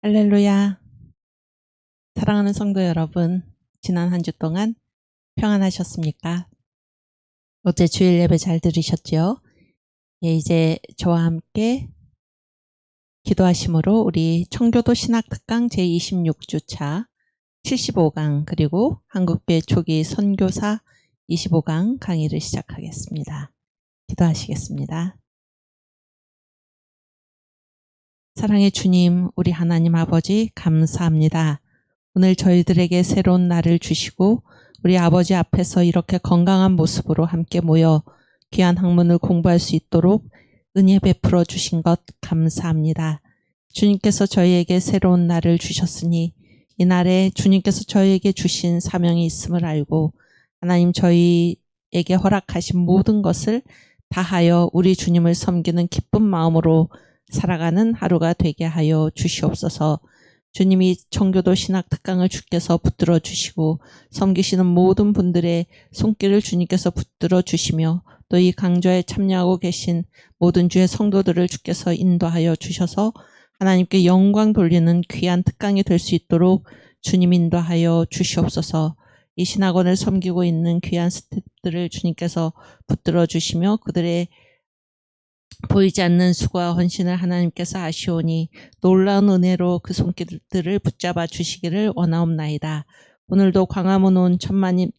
할렐루야. 사랑하는 성도 여러분, 지난 한 주 동안 평안하셨습니까? 어제 주일 예배 잘 들으셨죠? 예, 이제 저와 함께 기도하심으로 우리 청교도 신학특강 제26주차 75강 그리고 한국교회 초기 선교사 25강 강의를 시작하겠습니다. 기도하시겠습니다. 사랑의 주님, 우리 하나님 아버지 감사합니다. 오늘 저희들에게 새로운 날을 주시고 우리 아버지 앞에서 이렇게 건강한 모습으로 함께 모여 귀한 학문을 공부할 수 있도록 은혜 베풀어 주신 것 감사합니다. 주님께서 저희에게 새로운 날을 주셨으니 이 날에 주님께서 저희에게 주신 사명이 있음을 알고 하나님 저희에게 허락하신 모든 것을 다하여 우리 주님을 섬기는 기쁜 마음으로 살아가는 하루가 되게 하여 주시옵소서. 주님이 청교도 신학특강을 주께서 붙들어 주시고 섬기시는 모든 분들의 손길을 주님께서 붙들어 주시며 또 이 강좌에 참여하고 계신 모든 주의 성도들을 주께서 인도하여 주셔서 하나님께 영광 돌리는 귀한 특강이 될 수 있도록 주님 인도하여 주시옵소서. 이 신학원을 섬기고 있는 귀한 스태프들을 주님께서 붙들어 주시며 그들의 보이지 않는 수고와 헌신을 하나님께서 아시오니 놀라운 은혜로 그 손길들을 붙잡아 주시기를 원하옵나이다. 오늘도 광화문 온 천만인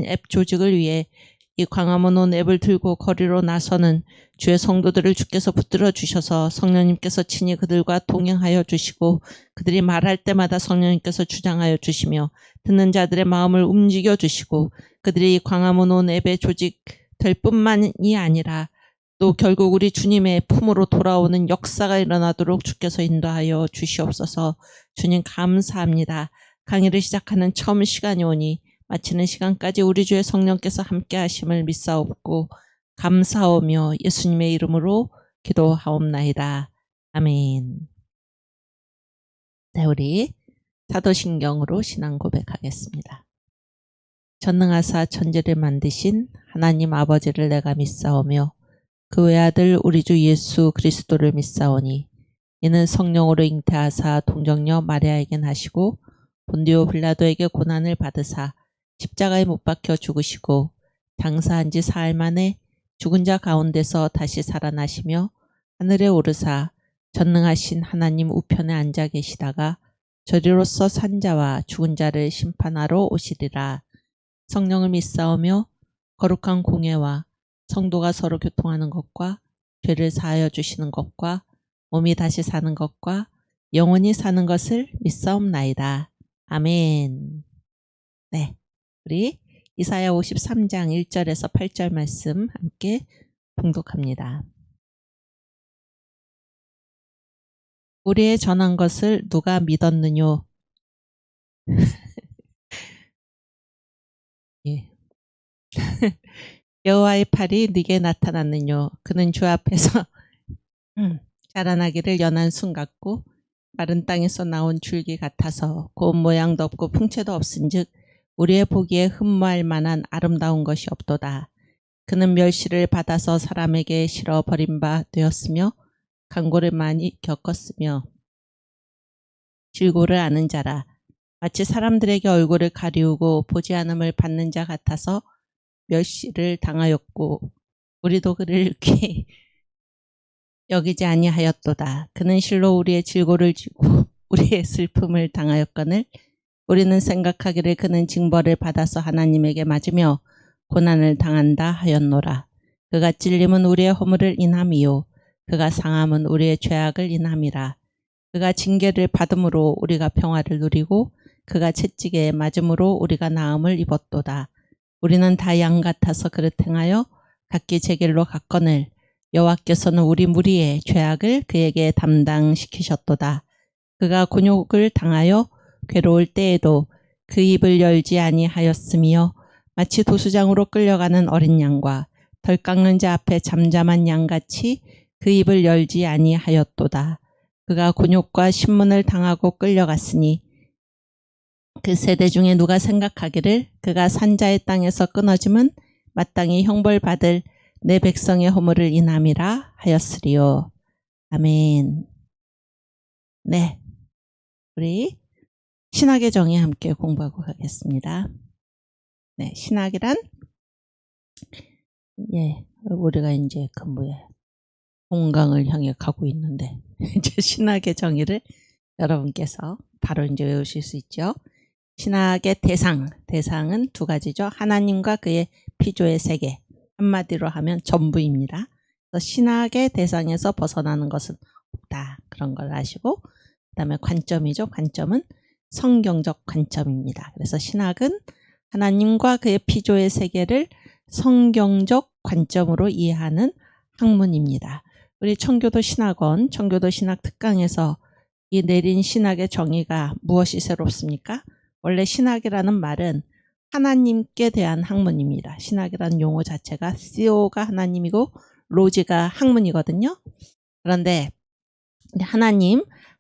앱 조직을 위해 이 광화문 온 앱을 들고 거리로 나서는 주의 성도들을 주께서 붙들어 주셔서 성령님께서 친히 그들과 동행하여 주시고 그들이 말할 때마다 성령님께서 주장하여 주시며 듣는 자들의 마음을 움직여 주시고 그들이 광화문 온 앱의 조직 될 뿐만이 아니라 또 결국 우리 주님의 품으로 돌아오는 역사가 일어나도록 주께서 인도하여 주시옵소서. 주님 감사합니다. 강의를 시작하는 처음 시간이 오니 마치는 시간까지 우리 주의 성령께서 함께 하심을 믿사옵고 감사하며 예수님의 이름으로 기도하옵나이다. 아멘. 네, 우리 사도신경으로 신앙 고백하겠습니다. 전능하사 천지를 만드신 하나님 아버지를 내가 믿사오며 그 외아들 우리 주 예수 그리스도를 믿사오니 이는 성령으로 잉태하사 동정녀 마리아에게 나시고 본디오 빌라도에게 고난을 받으사 십자가에 못 박혀 죽으시고 장사한 지 사흘 만에 죽은 자 가운데서 다시 살아나시며 하늘에 오르사 전능하신 하나님 우편에 앉아 계시다가 저리로서 산 자와 죽은 자를 심판하러 오시리라. 성령을 믿사오며 거룩한 공예와 성도가 서로 교통하는 것과 죄를 사하여 주시는 것과 몸이 다시 사는 것과 영원히 사는 것을 믿사옵나이다. 아멘. 네, 우리 이사야 53장 1절에서 8절 말씀 함께 봉독합니다. 우리의 전한 것을 누가 믿었느뇨? 예. 여호와의 팔이 네게 나타났느뇨. 그는 주 앞에서 자라나기를 연한 순 같고 마른 땅에서 나온 줄기 같아서 고운 모양도 없고 풍채도 없은즉 우리의 보기에 흠모할 만한 아름다운 것이 없도다. 그는 멸시를 받아서 사람에게 실어 버린 바 되었으며 강고를 많이 겪었으며 질고를 아는 자라. 마치 사람들에게 얼굴을 가리우고 보지 않음을 받는 자 같아서 멸시를 당하였고 우리도 그를 귀히 여기지 아니하였도다. 그는 실로 우리의 질고를 지고 우리의 슬픔을 당하였거늘 우리는 생각하기를 그는 징벌을 받아서 하나님에게 맞으며 고난을 당한다 하였노라. 그가 찔림은 우리의 허물을 인함이요 그가 상함은 우리의 죄악을 인함이라. 그가 징계를 받음으로 우리가 평화를 누리고 그가 채찍에 맞음으로 우리가 나음을 입었도다. 우리는 다 양 같아서 그릇 행하여 각기 제 길로 갔거늘 여호와께서는 우리 무리의 죄악을 그에게 담당시키셨도다. 그가 곤욕을 당하여 괴로울 때에도 그 입을 열지 아니하였으며 마치 도수장으로 끌려가는 어린 양과 덜 깎는 자 앞에 잠잠한 양같이 그 입을 열지 아니하였도다. 그가 곤욕과 신문을 당하고 끌려갔으니 그 세대 중에 누가 생각하기를 그가 산자의 땅에서 끊어짐은 마땅히 형벌받을 내 백성의 허물을 인함이라 하였으리요. 아멘. 네, 우리 신학의 정의 함께 공부하고 가겠습니다. 네, 신학이란 우리가 이제 건강을 향해 가고 있는데 이제 신학의 정의를 여러분께서 바로 이제 외우실 수 있죠. 신학의 대상은 두 가지죠. 하나님과 그의 피조의 세계, 한마디로 하면 전부입니다. 그래서 신학의 대상에서 벗어나는 것은 없다. 그런 걸 아시고, 그 다음에 관점이죠. 관점은 성경적 관점입니다. 그래서 신학은 하나님과 그의 피조의 세계를 성경적 관점으로 이해하는 학문입니다. 우리 청교도 신학원, 청교도 신학 특강에서 이 내린 신학의 정의가 무엇이 새롭습니까? 원래 신학이라는 말은 하나님께 대한 학문입니다. 신학이라는 용어 자체가 theo가 하나님이고 로지가 학문이거든요. 그런데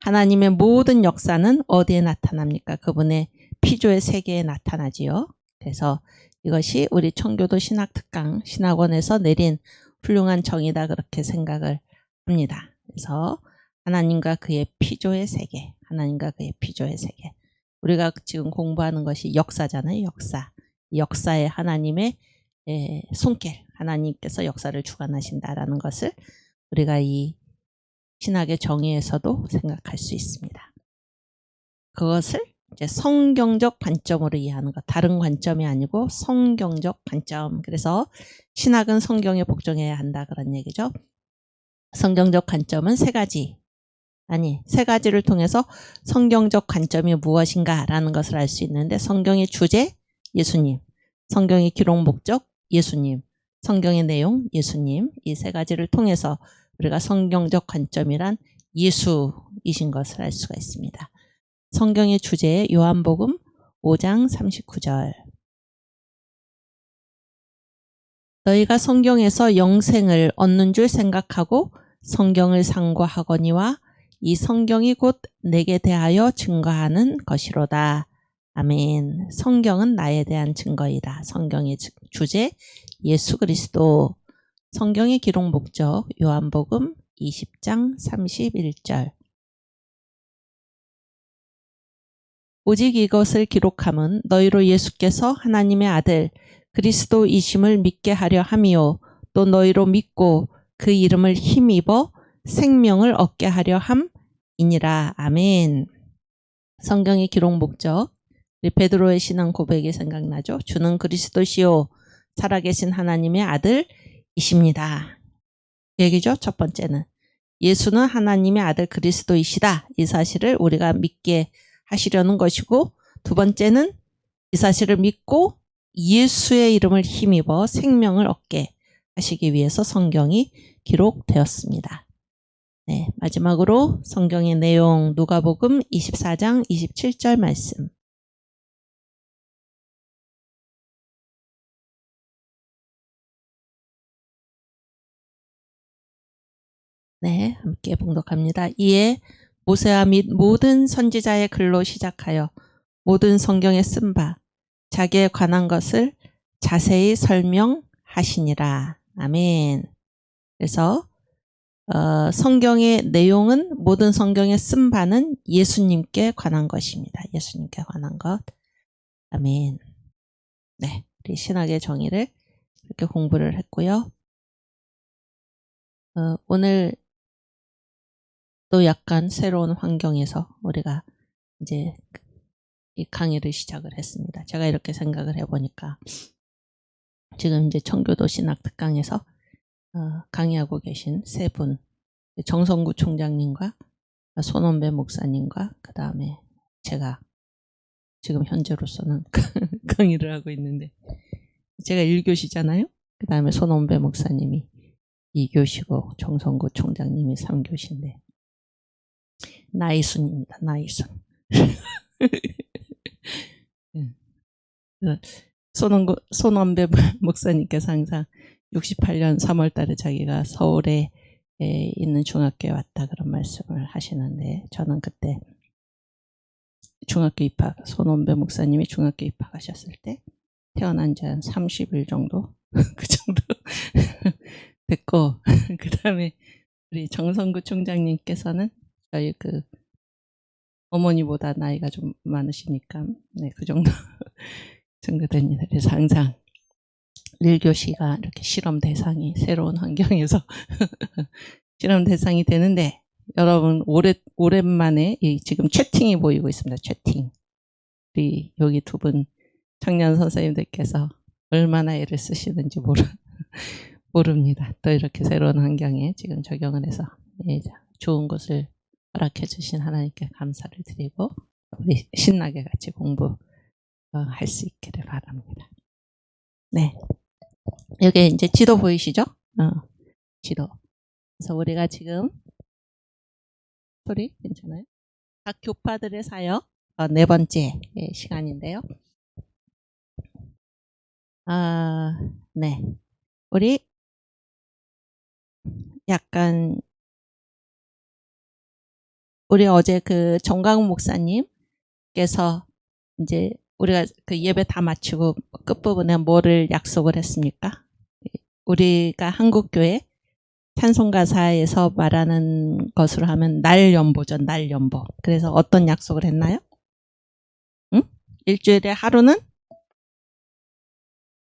하나님의 모든 역사는 어디에 나타납니까? 그분의 피조의 세계에 나타나지요. 그래서 이것이 우리 청교도 신학특강 신학원에서 내린 훌륭한 정의다 그렇게 생각을 합니다. 그래서 하나님과 그의 피조의 세계, 하나님과 그의 피조의 세계. 우리가 지금 공부하는 것이 역사잖아요. 역사의 하나님의 손길, 하나님께서 역사를 주관하신다라는 것을 우리가 이 신학의 정의에서도 생각할 수 있습니다. 그것을 이제 성경적 관점으로 이해하는 것, 다른 관점이 아니고 성경적 관점. 그래서 신학은 성경에 복종해야 한다 그런 얘기죠. 성경적 관점은 세 가지를 통해서 성경적 관점이 무엇인가라는 것을 알 수 있는데, 성경의 주제 예수님, 성경의 기록 목적 예수님, 성경의 내용 예수님, 이 세 가지를 통해서 우리가 성경적 관점이란 예수이신 것을 알 수가 있습니다. 성경의 주제 요한복음 5장 39절. 너희가 성경에서 영생을 얻는 줄 생각하고 성경을 상고하거니와 이 성경이 곧 내게 대하여 증거하는 것이로다. 아멘. 성경은 나에 대한 증거이다. 성경의 주제 예수 그리스도. 성경의 기록 목적 요한복음 20장 31절. 오직 이것을 기록함은 너희로 예수께서 하나님의 아들 그리스도이심을 믿게 하려 함이요 또 너희로 믿고 그 이름을 힘입어 생명을 얻게 하려 함이니라. 아멘. 성경의 기록 목적, 우리 베드로의 신앙 고백이 생각나죠. 주는 그리스도시요 살아계신 하나님의 아들이십니다. 얘기죠. 첫 번째는 예수는 하나님의 아들 그리스도이시다. 이 사실을 우리가 믿게 하시려는 것이고, 두 번째는 이 사실을 믿고 예수의 이름을 힘입어 생명을 얻게 하시기 위해서 성경이 기록되었습니다. 네, 마지막으로 성경의 내용 누가복음 24장 27절 말씀. 네, 함께 봉독합니다. 이에 모세와 및 모든 선지자의 글로 시작하여 모든 성경에 쓴 바 자기에 관한 것을 자세히 설명하시니라. 아멘. 그래서 성경의 내용은 모든 성경에 쓴 바는 예수님께 관한 것입니다. 예수님께 관한 것. 아멘. 네, 우리 신학의 정의를 이렇게 공부를 했고요. 오늘 또 약간 새로운 환경에서 우리가 이제 이 강의를 시작을 했습니다. 제가 이렇게 생각을 해보니까 지금 이제 청교도 신학 특강에서 강의하고 계신 세 분, 정성구 총장님과 손원배 목사님과 그 다음에 제가 지금 현재로서는 강의를 하고 있는데, 제가 1교시잖아요. 그 다음에 손원배 목사님이 2교시고 정성구 총장님이 3교시인데 나이순입니다. 나이순. 손원배 목사님께서 항상 68년 3월 달에 자기가 서울에 있는 중학교에 왔다 그런 말씀을 하시는데, 저는 그때 중학교 입학, 손원배 목사님이 중학교 입학하셨을 때 태어난 지 한 30일 정도 그 정도 됐고, 그 다음에 우리 정성구 총장님께서는 저희 어머니보다 나이가 좀 많으시니까, 네, 그 정도, 정도 됩니다. 그래서 항상 1교시가 이렇게 실험 대상이 새로운 환경에서 실험 대상이 되는데, 여러분, 오랜만에 지금 채팅이 보이고 있습니다. 채팅. 우리 여기 두 분 청년 선생님들께서 얼마나 애를 쓰시는지 모릅니다. 또 이렇게 새로운 환경에 지금 적용을 해서 좋은 것을 허락해 주신 하나님께 감사를 드리고 우리 신나게 같이 공부할 수 있기를 바랍니다. 네, 여기 이제 지도 보이시죠? 지도. 그래서 우리가 지금 소리 괜찮아요? 각 교파들의 사역 네 번째 시간인데요. 네, 우리 약간 우리 어제 그 정강훈 목사님께서 이제 우리가 그 예배 다 마치고 끝부분에 뭐를 약속을 했습니까? 우리가 한국교회 찬송가사에서 말하는 것으로 하면 날연보죠. 날연보. 그래서 어떤 약속을 했나요? 응? 일주일에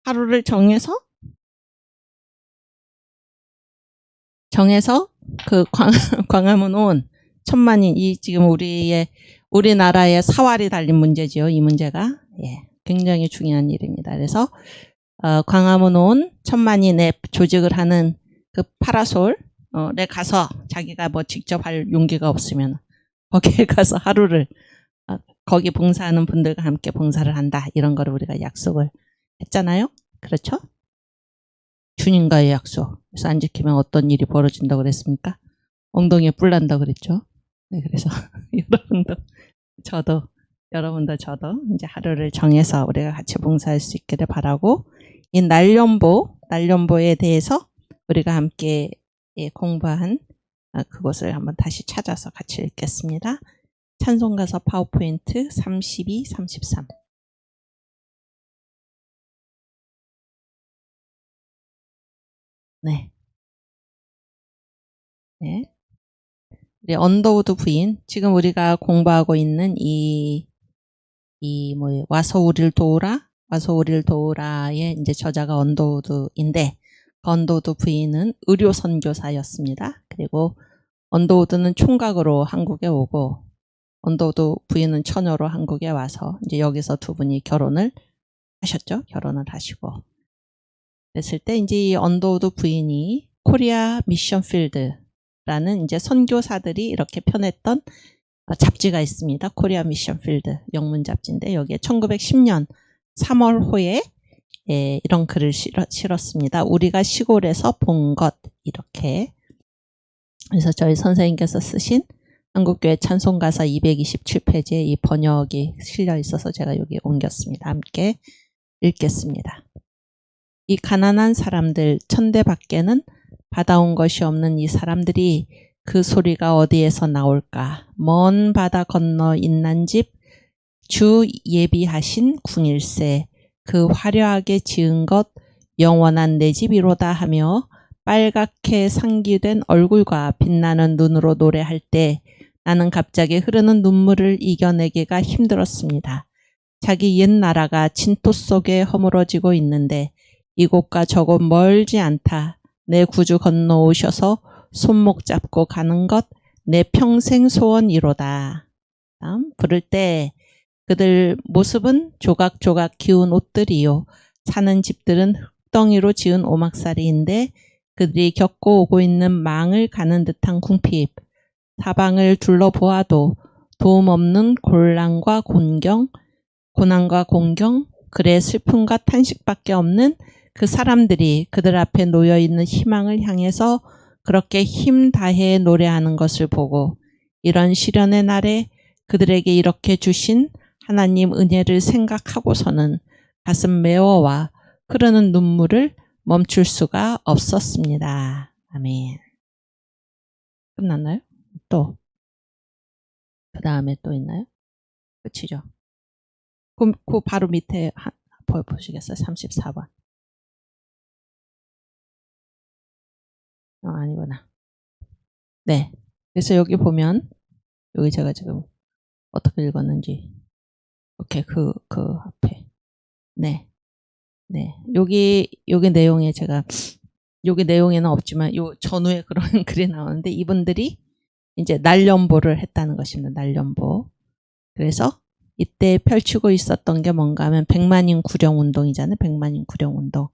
하루를 정해서 그 광화문 온 천만인 이 지금 우리나라의 사활이 달린 문제지요. 이 문제가 굉장히 중요한 일입니다. 그래서 광화문 온 천만인의 조직을 하는 그 파라솔에 가서 자기가 뭐 직접 할 용기가 없으면 거기에 가서 하루를 거기 봉사하는 분들과 함께 봉사를 한다. 이런 거를 우리가 약속을 했잖아요. 그렇죠? 주님과의 약속. 그래서 안 지키면 어떤 일이 벌어진다고 그랬습니까? 엉덩이에 뿔 난다고 그랬죠. 네, 그래서 여러분도 저도 이제 하루를 정해서 우리가 같이 봉사할 수 있기를 바라고 이 날연보에 대해서 우리가 함께 공부한 그것을 한번 다시 찾아서 같이 읽겠습니다. 찬송가서 파워포인트 32, 33. 네. 우리 언더우드 부인, 지금 우리가 공부하고 있는 와서 우리를 도우라의 이제 저자가 언더우드인데, 언더우드 부인은 의료 선교사였습니다. 그리고 언더우드는 총각으로 한국에 오고, 언더우드 부인은 처녀로 한국에 와서 이제 여기서 두 분이 결혼을 하셨죠. 결혼을 하시고. 그랬을 때 이제 이 언더우드 부인이 코리아 미션 필드라는 이제 선교사들이 이렇게 펴냈던 잡지가 있습니다. 코리아 미션 필드 영문 잡지인데 여기에 1910년 3월호에 이런 글을 실었습니다. 우리가 시골에서 본 것 이렇게. 그래서 저희 선생님께서 쓰신 한국교회 찬송가사 227페이지에 이 번역이 실려 있어서 제가 여기 옮겼습니다. 함께 읽겠습니다. 이 가난한 사람들 천대 밖에는 받아온 것이 없는 이 사람들이 그 소리가 어디에서 나올까? 먼 바다 건너 있난집 주 예비하신 궁일세 그 화려하게 지은 것 영원한 내 집이로다 하며 빨갛게 상기된 얼굴과 빛나는 눈으로 노래할 때 나는 갑자기 흐르는 눈물을 이겨내기가 힘들었습니다. 자기 옛 나라가 진토 속에 허물어지고 있는데 이곳과 저곳 멀지 않다. 내 구주 건너오셔서 손목 잡고 가는 것 내 평생 소원이로다. 부를 때 그들 모습은 조각조각 기운 옷들이요. 사는 집들은 흙덩이로 지은 오막살이인데 그들이 겪고 오고 있는 망을 가는 듯한 궁핍. 사방을 둘러보아도 도움 없는 고난과 공경, 그래 슬픔과 탄식밖에 없는 그 사람들이 그들 앞에 놓여있는 희망을 향해서 그렇게 힘 다해 노래하는 것을 보고 이런 시련의 날에 그들에게 이렇게 주신 하나님 은혜를 생각하고서는 가슴 메워와 흐르는 눈물을 멈출 수가 없었습니다. 아멘. 끝났나요? 또 그 다음에 또 있나요? 끝이죠. 그 바로 밑에 보시겠어요? 34번. 아니구나. 네. 그래서 여기 보면 여기 제가 지금 어떻게 읽었는지. 오케이, 그 앞에. 네. 네. 여기 내용에 여기 내용에는 없지만 요 전후에 그런 글이 나오는데 이분들이 이제 날연보를 했다는 것입니다. 날연보. 그래서 이때 펼치고 있었던 게 뭔가 하면 백만인 구령 운동이잖아요. 백만인 구령 운동.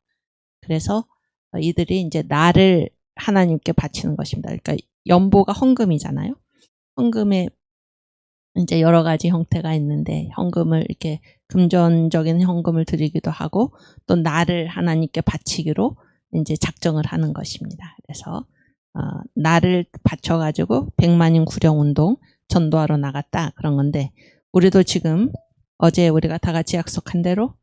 그래서 이들이 이제 나를 하나님께 바치는 것입니다. 그러니까 연보가 헌금이잖아요. 헌금에 이제 여러 가지 형태가 있는데 헌금을 이렇게 금전적인 헌금을 드리기도 하고 또 나를 하나님께 바치기로 이제 작정을 하는 것입니다. 그래서 나를 바쳐가지고 백만인 구령 운동 전도하러 나갔다 그런 건데 우리도 지금 어제 우리가 다 같이 약속한 대로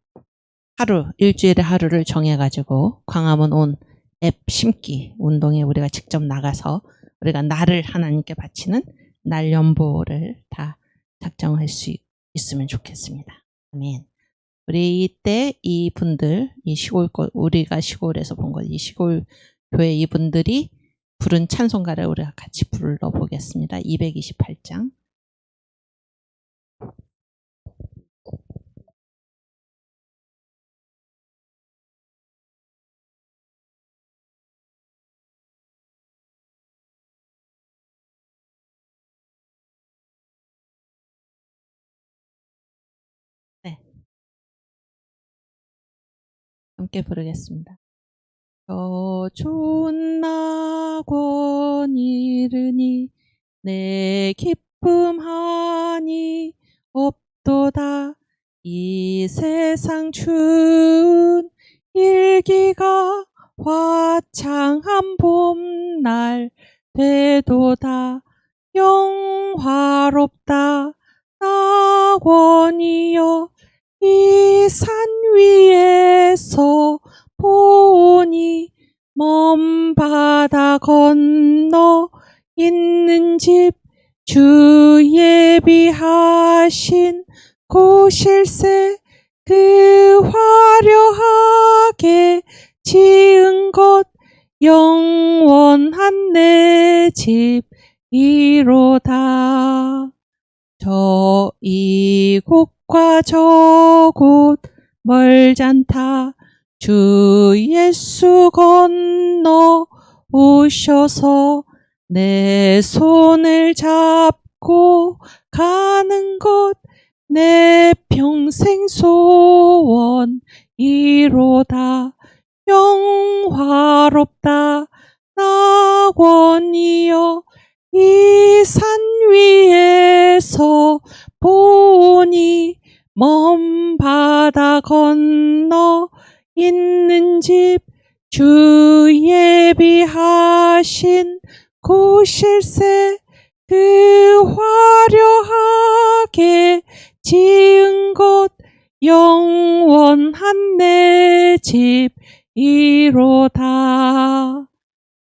일주일에 하루를 정해가지고 광화문 온 앱 심기 운동에 우리가 직접 나가서 우리가 나를 하나님께 바치는 날연보를 다 작정할 수 있으면 좋겠습니다. 아멘. 우리 이때 이분들, 우리가 시골에서 본 것, 이 시골 교회 이분들이 부른 찬송가를 우리가 같이 불러보겠습니다. 228장. 네. 함께 부르겠습니다. 저 좋은 낙원 이르니 내 기쁨하니 없도다. 이 세상 추운 일기가 화창한 봄날 되도다. 영화롭다 낙원이여 이 산 위에서 보니 먼 바다 건너 있는 집 주 예비하신 곳일세. 그 화려하게 지은 것 영원한 내 집이로다. 저 이곳과 저곳 멀잖다. 주 예수 건너 오셔서 내 손을 잡고 가는 것 내 평생 소원이로다. 영화롭다 낙원이여 이 산 위에서 보니 먼 바다 건너 있는 집 주 예비하신 곳일세. 그 화려하게 지은 것 영원한 내 집이로다.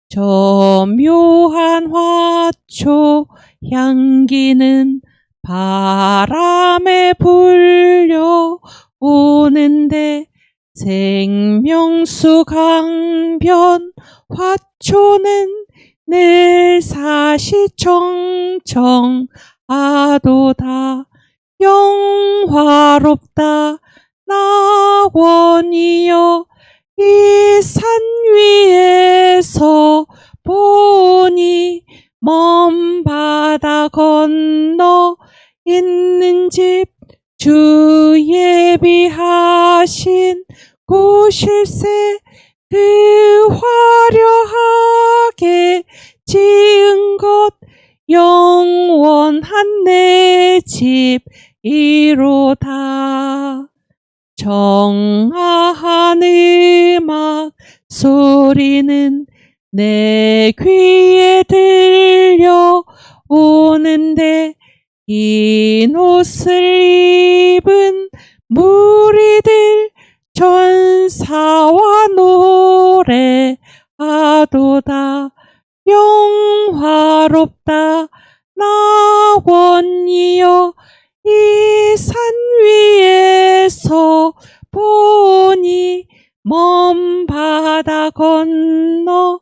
저 묘한 화초 향기는 바람에 불려 오는데 생명수 강변 화초는 늘 사시청청하도다. 영화롭다 낙원이여 이 산 위에서 보니 먼 바다 건너 있는 집 주 예비하신 곳일세. 그 화려하게 지은 것 영원한 내 집이로다. 정아한 음악 소리는 내 귀에 들려 오는데 흰 옷을 입은 무리들 전사와 노래하도다. 영화롭다 낙원이여 이 산 위에서 보니 먼 바다 건너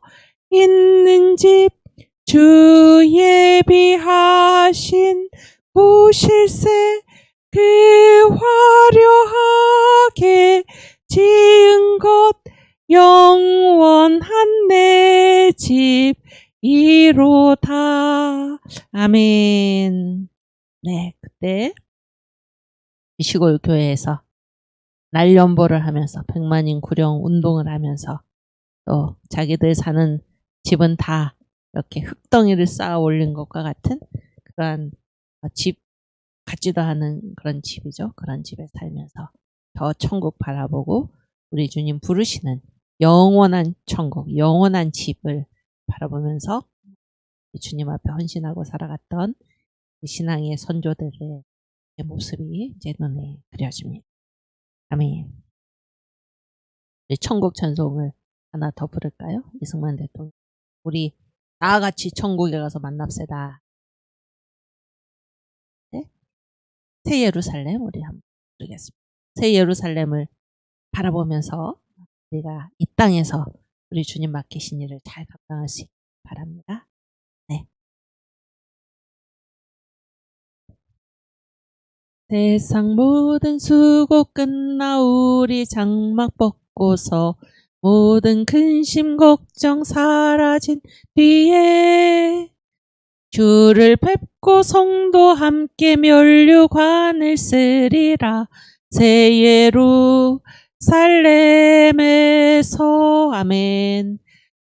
있는 집 주 예비하신 보실세 그 화려하게 지은 것 영원한 내 집이로다. 아멘. 네, 그때 시골 교회에서 날연보를 하면서 백만인 구령 운동을 하면서 또 자기들 사는 집은 다 이렇게 흙덩이를 쌓아 올린 것과 같은 그러한 집 같지도 않은 그런 집이죠. 그런 집에 살면서 저 천국 바라보고 우리 주님 부르시는 영원한 천국, 영원한 집을 바라보면서 주님 앞에 헌신하고 살아갔던 신앙의 선조들의 모습이 이제 눈에 그려집니다. 아멘. 우리 천국 찬송을 하나 더 부를까요? 이승만 대통령. 우리 다 같이 천국에 가서 만납시다. 네? 새 예루살렘 우리 한번 부르겠습니다. 새 예루살렘을 바라보면서 우리가 이 땅에서 우리 주님 맡기신 일을 잘 감당할 수 있기 바랍니다. 네. 세상 모든 수고 끝나 우리 장막 벗고서 모든 근심 걱정 사라진 뒤에 주를 뵙고 성도 함께 면류관을 쓰리라. 새 예루살렘에서 아멘.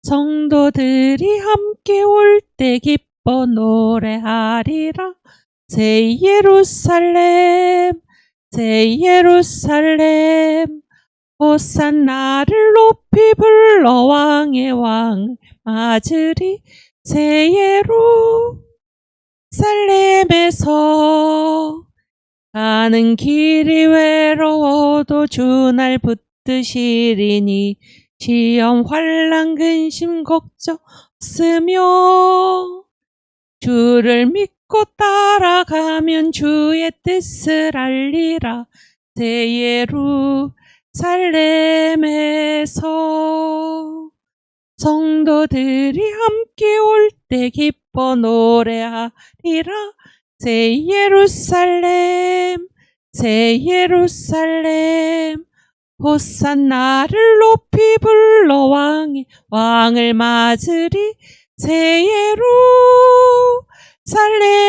성도들이 함께 올 때 기뻐 노래하리라. 새 예루살렘 새 예루살렘 호산나를 높이 불러 왕의 왕 맞으리. 새 예루살렘에서 가는 길이 외로워도 주 날 붙드시리니 시험 환난 근심 걱정 없으며 주를 믿고 따라가면 주의 뜻을 알리라. 새 예루살렘에서 성도들이 함께 올 때 기뻐 노래하리라. 새 예루살렘 새 예루살렘 호산나를 높이 불러 왕을 맞으리. 새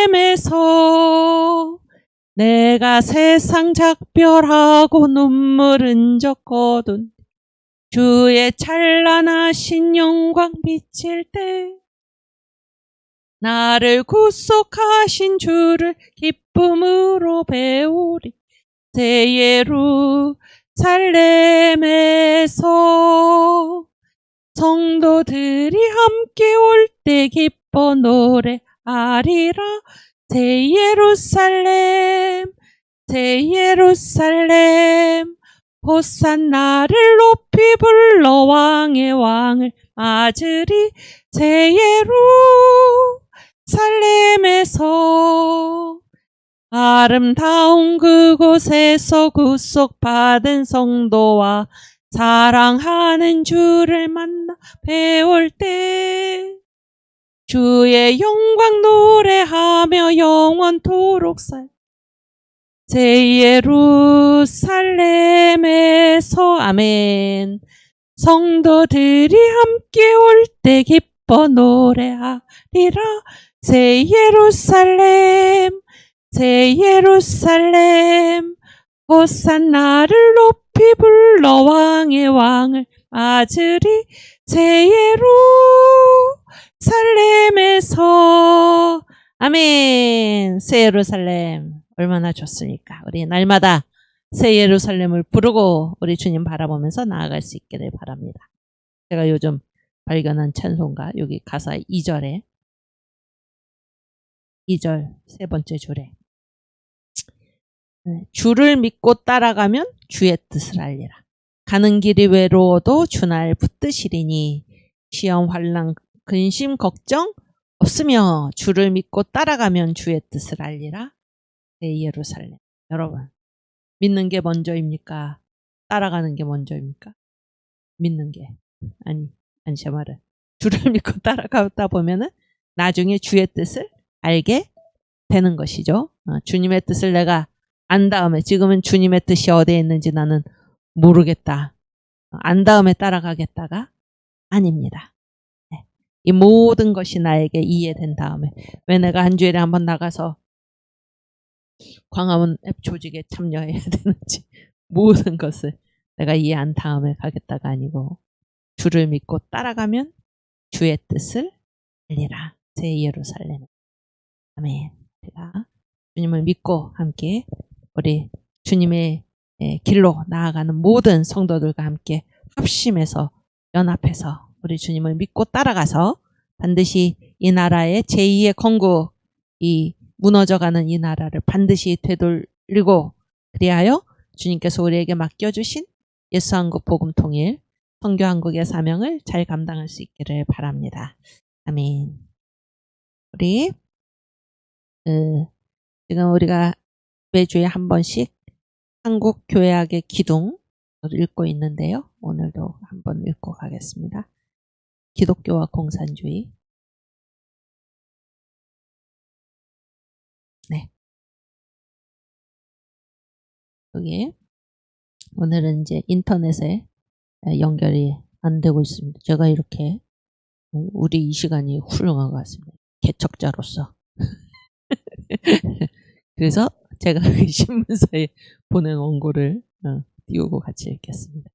예루살렘에서 내가 세상 작별하고 눈물 흔적 거둔 주의 찬란하신 영광 비칠 때 나를 구속하신 주를 기쁨으로 배우리. 새 예루살렘에서 성도들이 함께 올 때 기뻐 노래하리라. 새 예루살렘 새 예루살렘 호산나를 높이 불러 왕의 왕을 맞으리. 새 예루살렘에서 아름다운 그곳에서 구속받은 성도와 사랑하는 주를 만나 배울 때 주의 영광 노래하며 영원토록 살. 새 예루살렘에서 아멘. 성도들이 함께 올 때 기뻐 노래하리라. 새 예루살렘 새 예루살렘 호산나를 높이 불러 왕의 왕을 맞으리. 새 예루살렘에서 아멘. 새 예루살렘 얼마나 좋습니까? 우리 날마다 새 예루살렘을 부르고 우리 주님 바라보면서 나아갈 수 있기를 바랍니다. 제가 요즘 발견한 찬송가 여기 가사 2절에 2절 세 번째 줄에 주를 믿고 따라가면 주의 뜻을 알리라. 가는 길이 외로워도 주날 붙드시리니 시험 환난 근심 걱정 없으며 주를 믿고 따라가면 주의 뜻을 알리라. 새 예루살렘. 여러분 믿는 게 먼저입니까? 따라가는 게 먼저입니까? 믿는 게 아니 제 말은 주를 믿고 따라가다 보면은 나중에 주의 뜻을 알게 되는 것이죠. 주님의 뜻을 내가 안 다음에, 지금은 주님의 뜻이 어디에 있는지 나는 모르겠다. 안 다음에 따라가겠다가 아닙니다. 네. 이 모든 것이 나에게 이해된 다음에, 왜 내가 한 주일에 한번 나가서 광화문 앱 조직에 참여해야 되는지, 모든 것을 내가 이해한 다음에 가겠다가 아니고, 주를 믿고 따라가면 주의 뜻을 알리라. 새 예루살렘. 아멘. 우리가 주님을 믿고 함께 우리 주님의 길로 나아가는 모든 성도들과 함께 합심해서 연합해서 우리 주님을 믿고 따라가서 반드시 이 나라의 제2의 건국, 이 무너져가는 이 나라를 반드시 되돌리고, 그리하여 주님께서 우리에게 맡겨주신 예수한국 복음통일 선교한국의 사명을 잘 감당할 수 있기를 바랍니다. 아멘. 우리 지금 우리가 매주에 한 번씩 한국교회학의 기둥을 읽고 있는데요. 오늘도 한번 읽고 가겠습니다. 기독교와 공산주의. 네. 여기 오늘은 이제 인터넷에 연결이 안 되고 있습니다. 제가 이렇게 우리 이 시간이 훌륭한 것 같습니다. 개척자로서. 그래서 제가 신문사에 보낸 원고를 띄우고 같이 읽겠습니다.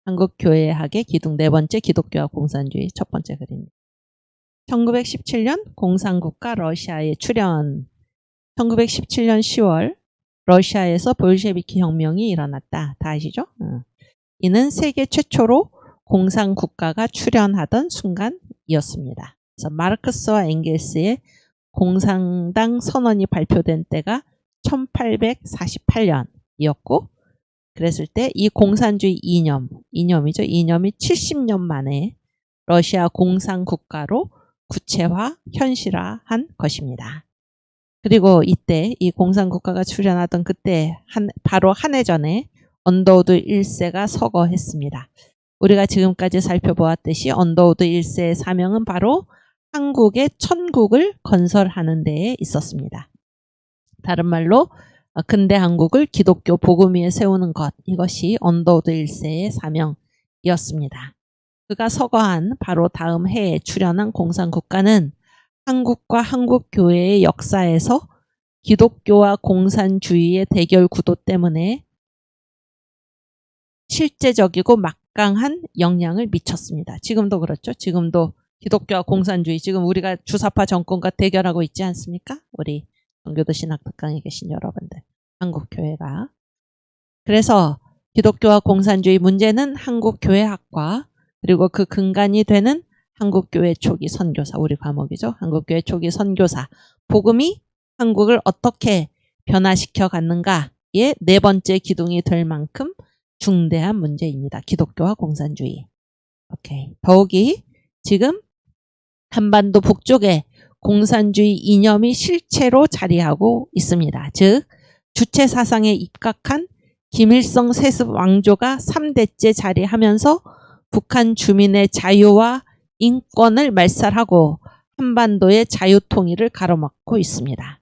한국교회학의 기둥 네 번째 기독교와 공산주의 첫 번째 글입니다. 1917년 공산국가 러시아에 출현. 1917년 10월 러시아에서 볼셰비키 혁명이 일어났다. 다 아시죠? 이는 세계 최초로 공산국가가 출현하던 순간이었습니다. 그래서 마르크스와 엥겔스의 공산당 선언이 발표된 때가 1848년이었고, 그랬을 때 이 공산주의 이념이죠. 이념이 70년 만에 러시아 공산국가로 구체화, 현실화한 것입니다. 그리고 이때 이 공산국가가 출현하던 그때 바로 한 해 전에 언더우드 1세가 서거했습니다. 우리가 지금까지 살펴보았듯이 언더우드 1세의 사명은 바로 한국의 천국을 건설하는 데에 있었습니다. 다른 말로 근대 한국을 기독교 복음 위에 세우는 것, 이것이 언더우드 1세의 사명이었습니다. 그가 서거한 바로 다음 해에 출현한 공산국가는 한국과 한국교회의 역사에서 기독교와 공산주의의 대결 구도 때문에 실제적이고 막강한 영향을 미쳤습니다. 지금도 그렇죠. 지금도 기독교와 공산주의, 지금 우리가 주사파 정권과 대결하고 있지 않습니까? 우리 정교도 신학특강에 계신 여러분들, 한국교회가. 그래서 기독교와 공산주의 문제는 한국교회학과, 그리고 그 근간이 되는 한국교회 초기 선교사, 우리 과목이죠. 한국교회 초기 선교사, 복음이 한국을 어떻게 변화시켜 갔는가의 네 번째 기둥이 될 만큼 중대한 문제입니다. 기독교와 공산주의. 오케이. 더욱이 지금 한반도 북쪽에 공산주의 이념이 실체로 자리하고 있습니다. 즉 주체 사상에 입각한 김일성 세습 왕조가 3대째 자리하면서 북한 주민의 자유와 인권을 말살하고 한반도의 자유통일을 가로막고 있습니다.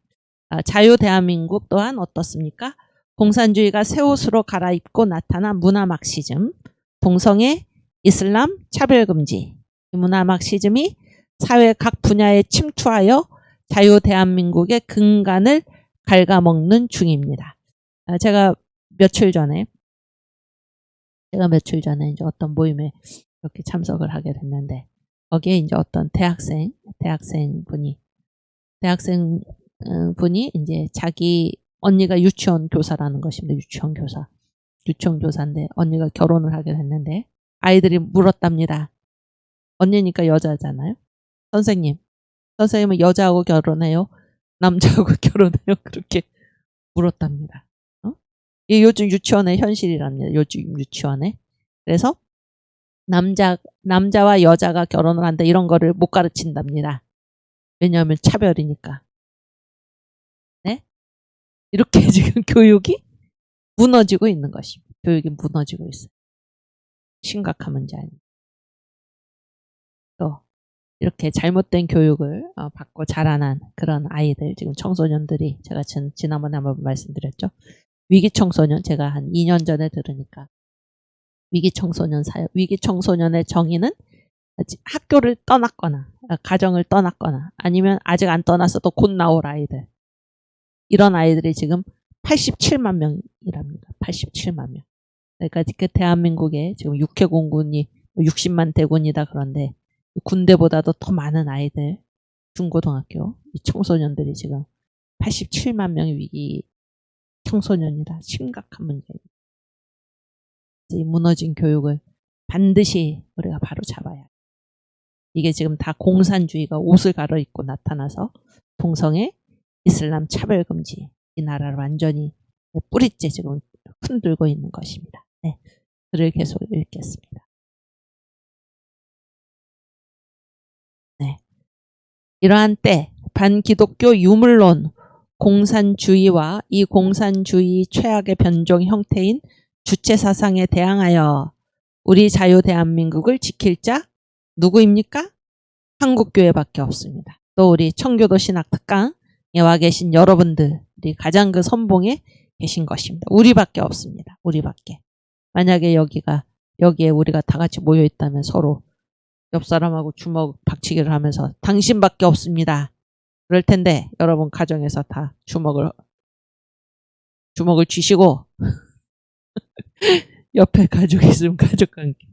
자유대한민국 또한 어떻습니까? 공산주의가 새 옷으로 갈아입고 나타난 문화막시즘, 동성애, 이슬람, 차별금지. 이 문화막시즘이 사회 각 분야에 침투하여 자유대한민국의 근간을 갉아먹는 중입니다. 제가 며칠 전에 이제 어떤 모임에 이렇게 참석을 하게 됐는데, 거기에 이제 어떤 대학생 분이 이제 자기 언니가 유치원 교사라는 것입니다. 유치원 교사인데 언니가 결혼을 하게 됐는데 아이들이 물었답니다. 언니니까 여자잖아요. 선생님은 여자하고 결혼해요? 남자하고 결혼해요? 그렇게 물었답니다. 이게 요즘 유치원의 현실이랍니다. 요즘 유치원에. 그래서 남자와 여자가 결혼을 한다, 이런 거를 못 가르친답니다. 왜냐하면 차별이니까. 네? 이렇게 지금 교육이 무너지고 있는 것입니다. 교육이 무너지고 있어요. 심각한 문제 아닙니다. 또 이렇게 잘못된 교육을 받고 자라난 그런 아이들, 지금 청소년들이, 제가 지난번에 한번 말씀드렸죠. 위기 청소년, 제가 한 2년 전에 들으니까 위기 청소년의 정의는 학교를 떠났거나 가정을 떠났거나 아니면 아직 안 떠났어도 곧 나올 아이들, 이런 아이들이 지금 87만 명이랍니다. 87만 명. 그러니까 그 대한민국에 지금 육해공군이 60만 대군이다 그런데 군대보다도 더 많은 아이들, 중고등학교 이 청소년들이 지금 87만 명의 위기 청소년이다. 심각한 문제입니다. 이 무너진 교육을 반드시 우리가 바로 잡아야 해요. 이게 지금 다 공산주의가 옷을 갈아입고 나타나서 동성애, 이슬람 차별금지, 이 나라를 완전히 뿌리째 지금 흔들고 있는 것입니다. 네, 글을 계속 읽겠습니다. 네, 이러한 때 반기독교 유물론 공산주의와 이 공산주의 최악의 변종 형태인 주체사상에 대항하여 우리 자유 대한민국을 지킬 자 누구입니까? 한국교회밖에 없습니다. 또 우리 청교도 신학특강에 와 계신 여러분들이 가장 그 선봉에 계신 것입니다. 우리밖에 없습니다. 우리밖에. 만약에 여기에 우리가 다 같이 모여 있다면 서로 옆 사람하고 주먹 박치기를 하면서 당신밖에 없습니다. 그럴 텐데 여러분 가정에서 다 주먹을 쥐시고 옆에 가족이 있으면 가족과 함께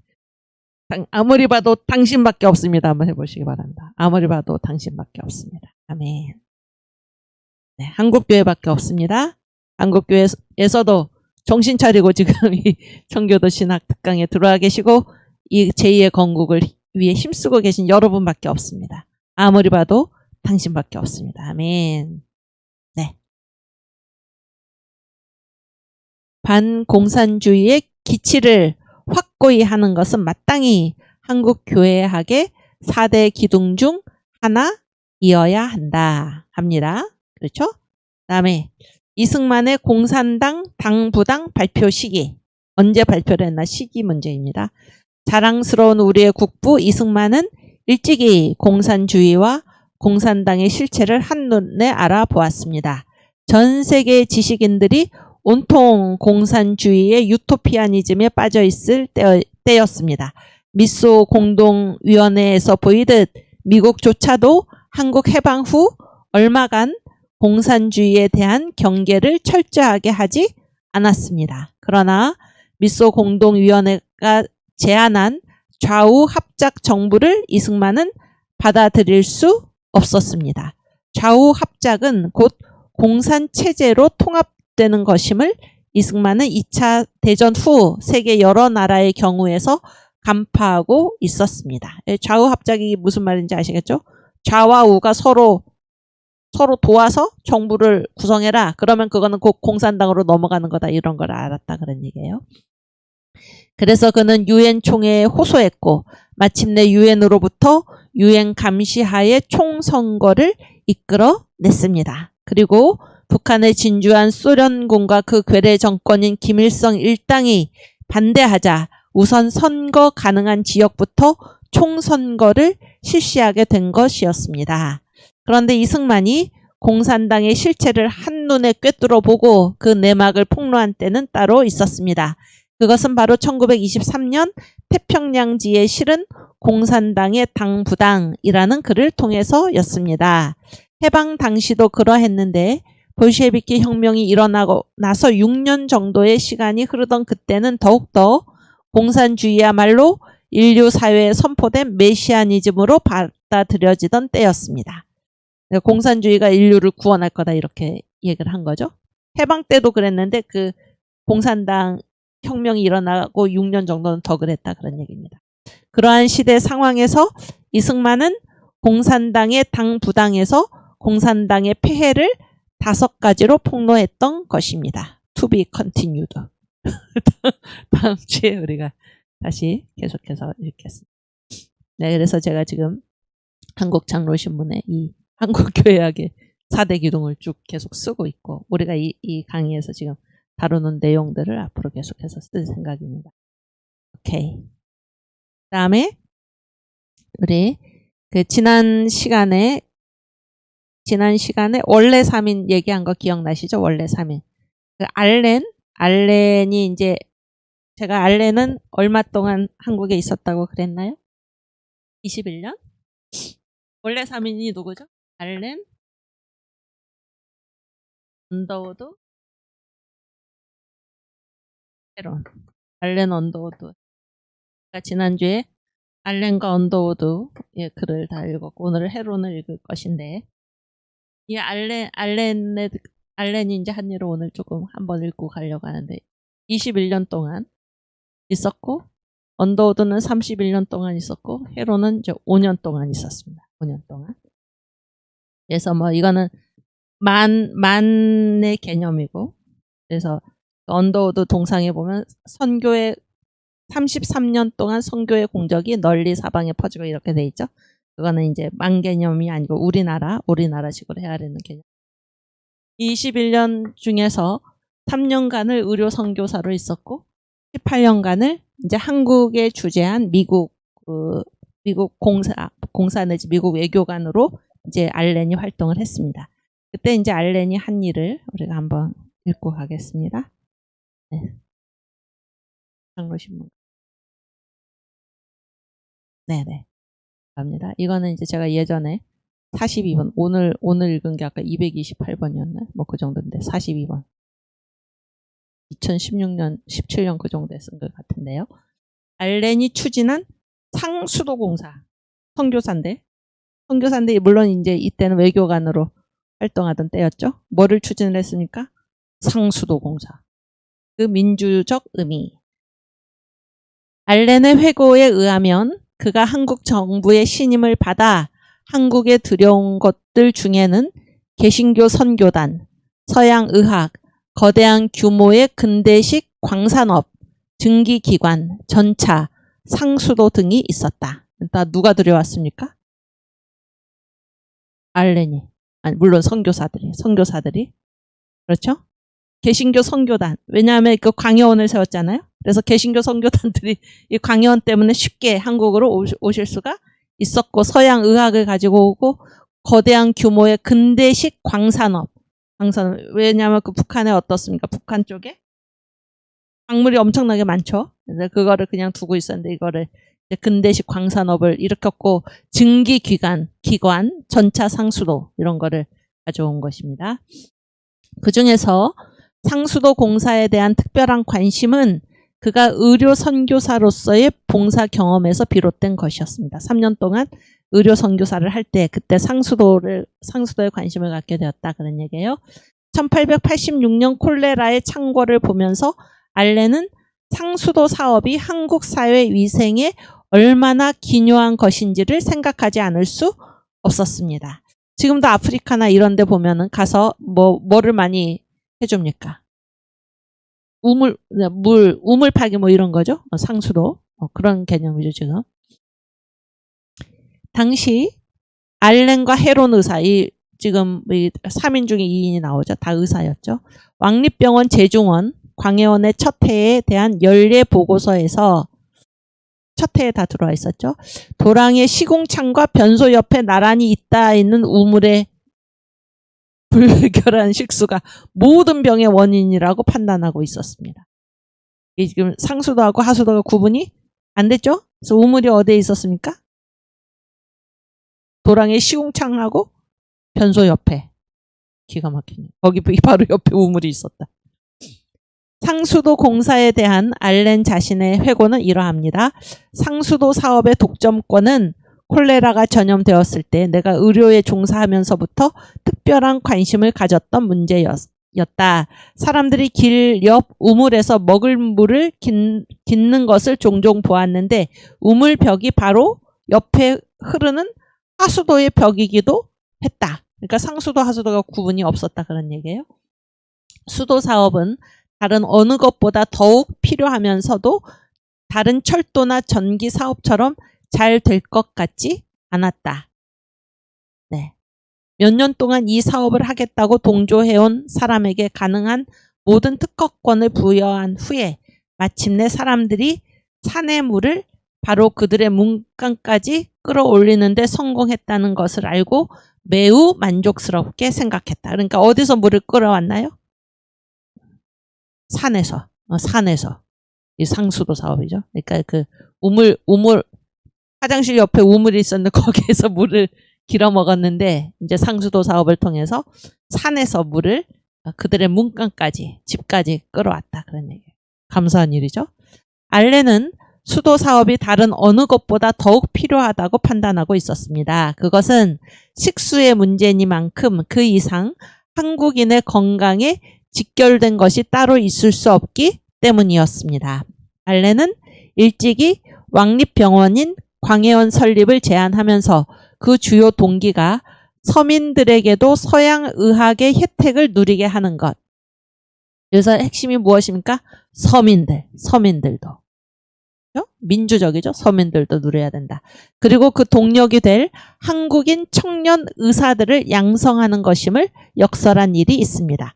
아무리 봐도 당신밖에 없습니다. 한번 해보시기 바랍니다. 아무리 봐도 당신밖에 없습니다. 아멘. 네, 한국교회밖에 없습니다. 한국교회에서도 정신 차리고 지금 이 청교도 신학 특강에 들어와 계시고 이 제2의 건국을 위해 힘쓰고 계신 여러분밖에 없습니다. 아무리 봐도 당신밖에 없습니다. 아멘. 네. 반공산주의의 기치를 확고히 하는 것은 마땅히 한국교회학의 4대 기둥 중 하나이어야 한다 합니다. 그렇죠? 그 다음에 이승만의 공산당 당부당 발표 시기, 언제 발표를 했나 시기 문제입니다. 자랑스러운 우리의 국부 이승만은 일찍이 공산주의와 공산당의 실체를 한눈에 알아보았습니다. 전 세계 지식인들이 온통 공산주의의 유토피아니즘에 빠져 있을 때였습니다. 미소 공동위원회에서 보이듯 미국조차도 한국 해방 후 얼마간 공산주의에 대한 경계를 철저하게 하지 않았습니다. 그러나 미소 공동위원회가 제안한 좌우 합작 정부를 이승만은 받아들일 수 없었습니다. 좌우 합작은 곧 공산체제로 통합되는 것임을 이승만은 2차 대전 후 세계 여러 나라의 경우에서 간파하고 있었습니다. 좌우 합작이 무슨 말인지 아시겠죠? 좌와 우가 서로 도와서 정부를 구성해라. 그러면 그거는 곧 공산당으로 넘어가는 거다. 이런 걸 알았다. 그런 얘기예요. 그래서 그는 유엔 총회에 호소했고 마침내 유엔으로부터 유엔 감시하에 총선거를 이끌어냈습니다. 그리고 북한의 진주한 소련군과 그 괴뢰 정권인 김일성 일당이 반대하자 우선 선거 가능한 지역부터 총선거를 실시하게 된 것이었습니다. 그런데 이승만이 공산당의 실체를 한눈에 꿰뚫어 보고 그 내막을 폭로한 때는 따로 있었습니다. 그것은 바로 1923년 태평양지에 실은 공산당의 당부당이라는 글을 통해서였습니다. 해방 당시도 그러했는데 볼셰비키 혁명이 일어나고 나서 6년 정도의 시간이 흐르던 그때는 더욱더 공산주의야말로 인류 사회에 선포된 메시아니즘으로 받아들여지던 때였습니다. 공산주의가 인류를 구원할 거다 이렇게 얘기를 한 거죠. 해방 때도 그랬는데 그 공산당 혁명이 일어나고 6년 정도는 더 그랬다 그런 얘기입니다. 그러한 시대 상황에서 이승만은 공산당의 당부당에서 공산당의 폐해를 5가지로 폭로했던 것입니다. To be continued. 다음 주에 우리가 다시 계속해서 읽겠습니다. 네, 그래서 제가 지금 한국장로신문에 이 한국교회학의 4대 기둥을 쭉 계속 쓰고 있고 우리가 이 강의에서 지금 다루는 내용들을 앞으로 계속해서 쓸 생각입니다. 오케이. 그 다음에 우리 그 지난 시간에 원래 3인 얘기한 거 기억나시죠? 원래 3인. 그 알렌이 이제 제가 알렌은 얼마 동안 한국에 있었다고 그랬나요? 21년? 원래 3인이 누구죠? 알렌, 언더우드, 헤론. 알렌 언더우드. 지난주에 알렌과 언더우드의 글을 다 읽었고 오늘은 헤론을 읽을 것인데 이 알렌이 이제 한 일을 오늘 조금 한번 읽고 가려고 하는데 21년 동안 있었고 언더우드는 31년 동안 있었고 헤론은 이제 5년 동안 있었습니다. 5년 동안. 그래서 뭐 이거는 만의 개념이고 그래서 언더우드 동상에 보면 선교의 33년 동안 선교의 공적이 널리 사방에 퍼지고 이렇게 돼 있죠. 그거는 이제 만 개념이 아니고 우리나라식으로 해야 되는 개념. 21년 중에서 3년간을 의료 선교사로 있었고 18년간을 이제 한국에 주재한 미국 공사 내지 미국 외교관으로 이제 알렌이 활동을 했습니다. 그때 이제 알렌이 한 일을 우리가 한번 읽고 가겠습니다. 네. 장로신문. 네네. 갑니다. 이거는 이제 제가 예전에 42번, 오늘 읽은 게 아까 228번이었나요? 뭐 그 정도인데, 42번. 2016년, 17년 그 정도에 쓴 것 같은데요. 알렌이 추진한 상수도공사. 선교사인데, 물론 이제 이때는 외교관으로 활동하던 때였죠. 뭐를 추진을 했습니까? 상수도공사. 그 민주적 의미. 알렌의 회고에 의하면 그가 한국 정부의 신임을 받아 한국에 들여온 것들 중에는 개신교 선교단, 서양 의학, 거대한 규모의 근대식 광산업, 증기기관, 전차, 상수도 등이 있었다. 일단 누가 들여왔습니까? 알렌이. 아니, 물론 선교사들이. 그렇죠? 개신교 선교단. 왜냐하면 그 광해원을 세웠잖아요. 그래서 개신교 선교단들이 이 광해원 때문에 쉽게 한국으로 오실 수가 있었고 서양 의학을 가지고 오고 거대한 규모의 근대식 광산업. 왜냐하면 그 북한에 어떻습니까? 북한 쪽에 광물이 엄청나게 많죠. 그래서 그거를 그냥 두고 있었는데 이거를 이제 근대식 광산업을 일으켰고 증기기관, 전차 상수도 이런 거를 가져온 것입니다. 그 중에서 상수도 공사에 대한 특별한 관심은 그가 의료 선교사로서의 봉사 경험에서 비롯된 것이었습니다. 3년 동안 의료 선교사를 할 때 그때 상수도에 관심을 갖게 되었다 그런 얘기예요. 1886년 콜레라의 창궐을 보면서 알렌은 상수도 사업이 한국 사회 위생에 얼마나 기묘한 것인지를 생각하지 않을 수 없었습니다. 지금도 아프리카나 이런 데 보면은 가서 뭐를 많이 해줍니까? 우물 파기 뭐 이런 거죠. 상수도. 그런 개념이죠, 지금. 당시 알렌과 헤론 의사, 지금 3인 중에 2인이 나오죠. 다 의사였죠. 왕립병원 제중원, 광해원의 첫 해에 대한 연례 보고서에서 첫 해에 다 들어와 있었죠. 도랑의 시궁창과 변소 옆에 나란히 있는 우물의 불결한 식수가 모든 병의 원인이라고 판단하고 있었습니다. 이게 지금 상수도하고 하수도가 구분이 안 됐죠? 그래서 우물이 어디에 있었습니까? 도랑의 시궁창하고 변소 옆에. 기가 막히네. 거기 바로 옆에 우물이 있었다. 상수도 공사에 대한 알렌 자신의 회고는 이러합니다. 상수도 사업의 독점권은 콜레라가 전염되었을 때 내가 의료에 종사하면서부터 특별한 관심을 가졌던 문제였다. 사람들이 길 옆 우물에서 먹을 물을 깃는 것을 종종 보았는데 우물벽이 바로 옆에 흐르는 하수도의 벽이기도 했다. 그러니까 상수도 하수도가 구분이 없었다 그런 얘기예요. 수도 사업은 다른 어느 것보다 더욱 필요하면서도 다른 철도나 전기 사업처럼 잘 될 것 같지 않았다. 네. 몇 년 동안 이 사업을 하겠다고 동조해온 사람에게 가능한 모든 특허권을 부여한 후에 마침내 사람들이 산의 물을 바로 그들의 문간까지 끌어올리는데 성공했다는 것을 알고 매우 만족스럽게 생각했다. 그러니까 어디서 물을 끌어왔나요? 산에서. 산에서. 이 상수도 사업이죠. 그러니까 그 우물 화장실 옆에 우물이 있었는데 거기에서 물을 길어 먹었는데 이제 상수도 사업을 통해서 산에서 물을 그들의 문간까지 집까지 끌어왔다. 그런 얘기예요. 감사한 일이죠. 알렌은 수도 사업이 다른 어느 것보다 더욱 필요하다고 판단하고 있었습니다. 그것은 식수의 문제니만큼 그 이상 한국인의 건강에 직결된 것이 따로 있을 수 없기 때문이었습니다. 알렌은 일찍이 왕립병원인 광해원 설립을 제안하면서 그 주요 동기가 서민들에게도 서양 의학의 혜택을 누리게 하는 것. 그래서 핵심이 무엇입니까? 서민들도. 민주적이죠. 서민들도 누려야 된다. 그리고 그 동력이 될 한국인 청년 의사들을 양성하는 것임을 역설한 일이 있습니다.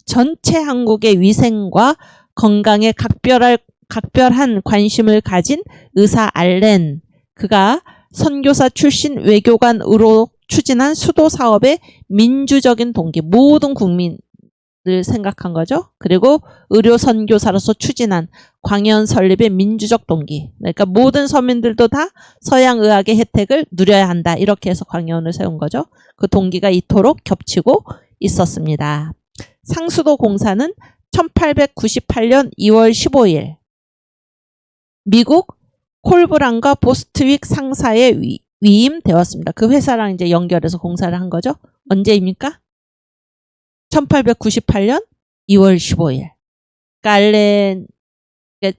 전체 한국의 위생과 건강에 각별한 관심을 가진 의사 알렌, 그가 선교사 출신 외교관으로 추진한 수도 사업의 민주적인 동기, 모든 국민을 생각한 거죠. 그리고 의료 선교사로서 추진한 광해원 설립의 민주적 동기, 그러니까 모든 서민들도 다 서양 의학의 혜택을 누려야 한다. 이렇게 해서 광해원을 세운 거죠. 그 동기가 이토록 겹치고 있었습니다. 상수도 공사는 1898년 2월 15일 미국 콜브란과 보스트윅 상사에 위임되었습니다. 그 회사랑 이제 연결해서 공사를 한 거죠. 언제입니까? 1898년 2월 15일. 그러니까 알렌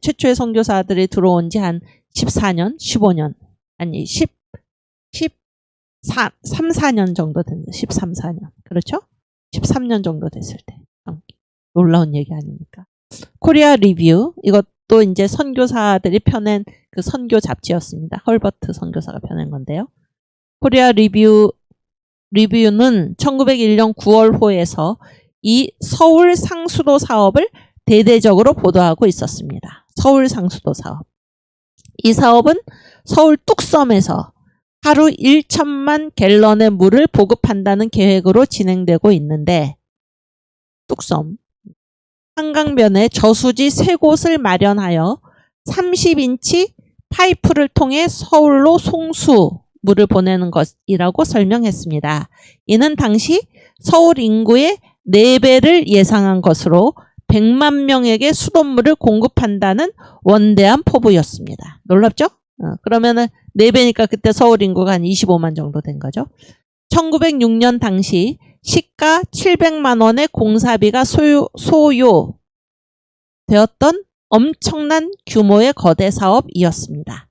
최초의 선교사들이 들어온 지 한 14년, 15년, 아니 3, 4년 정도 됐는데 13, 4년. 그렇죠? 13년 정도 됐을 때. 놀라운 얘기 아닙니까? 코리아 리뷰, 이것도 이제 선교사들이 펴낸 그 선교 잡지였습니다. 헐버트 선교사가 펴낸 건데요. 코리아 리뷰는 1901년 9월호에서 이 서울 상수도 사업을 대대적으로 보도하고 있었습니다. 서울 상수도 사업. 이 사업은 서울 뚝섬에서 하루 1천만 갤런의 물을 보급한다는 계획으로 진행되고 있는데, 뚝섬 한강변에 저수지 3곳을 마련하여 30인치 파이프를 통해 서울로 송수물을 보내는 것이라고 설명했습니다. 이는 당시 서울 인구의 4배를 예상한 것으로 100만 명에게 수돗물을 공급한다는 원대한 포부였습니다. 놀랍죠? 그러면은 4배니까 그때 서울 인구가 한 25만 정도 된 거죠. 1906년 당시 시가 700만 원의 공사비가 소요되었던 엄청난 규모의 거대 사업이었습니다.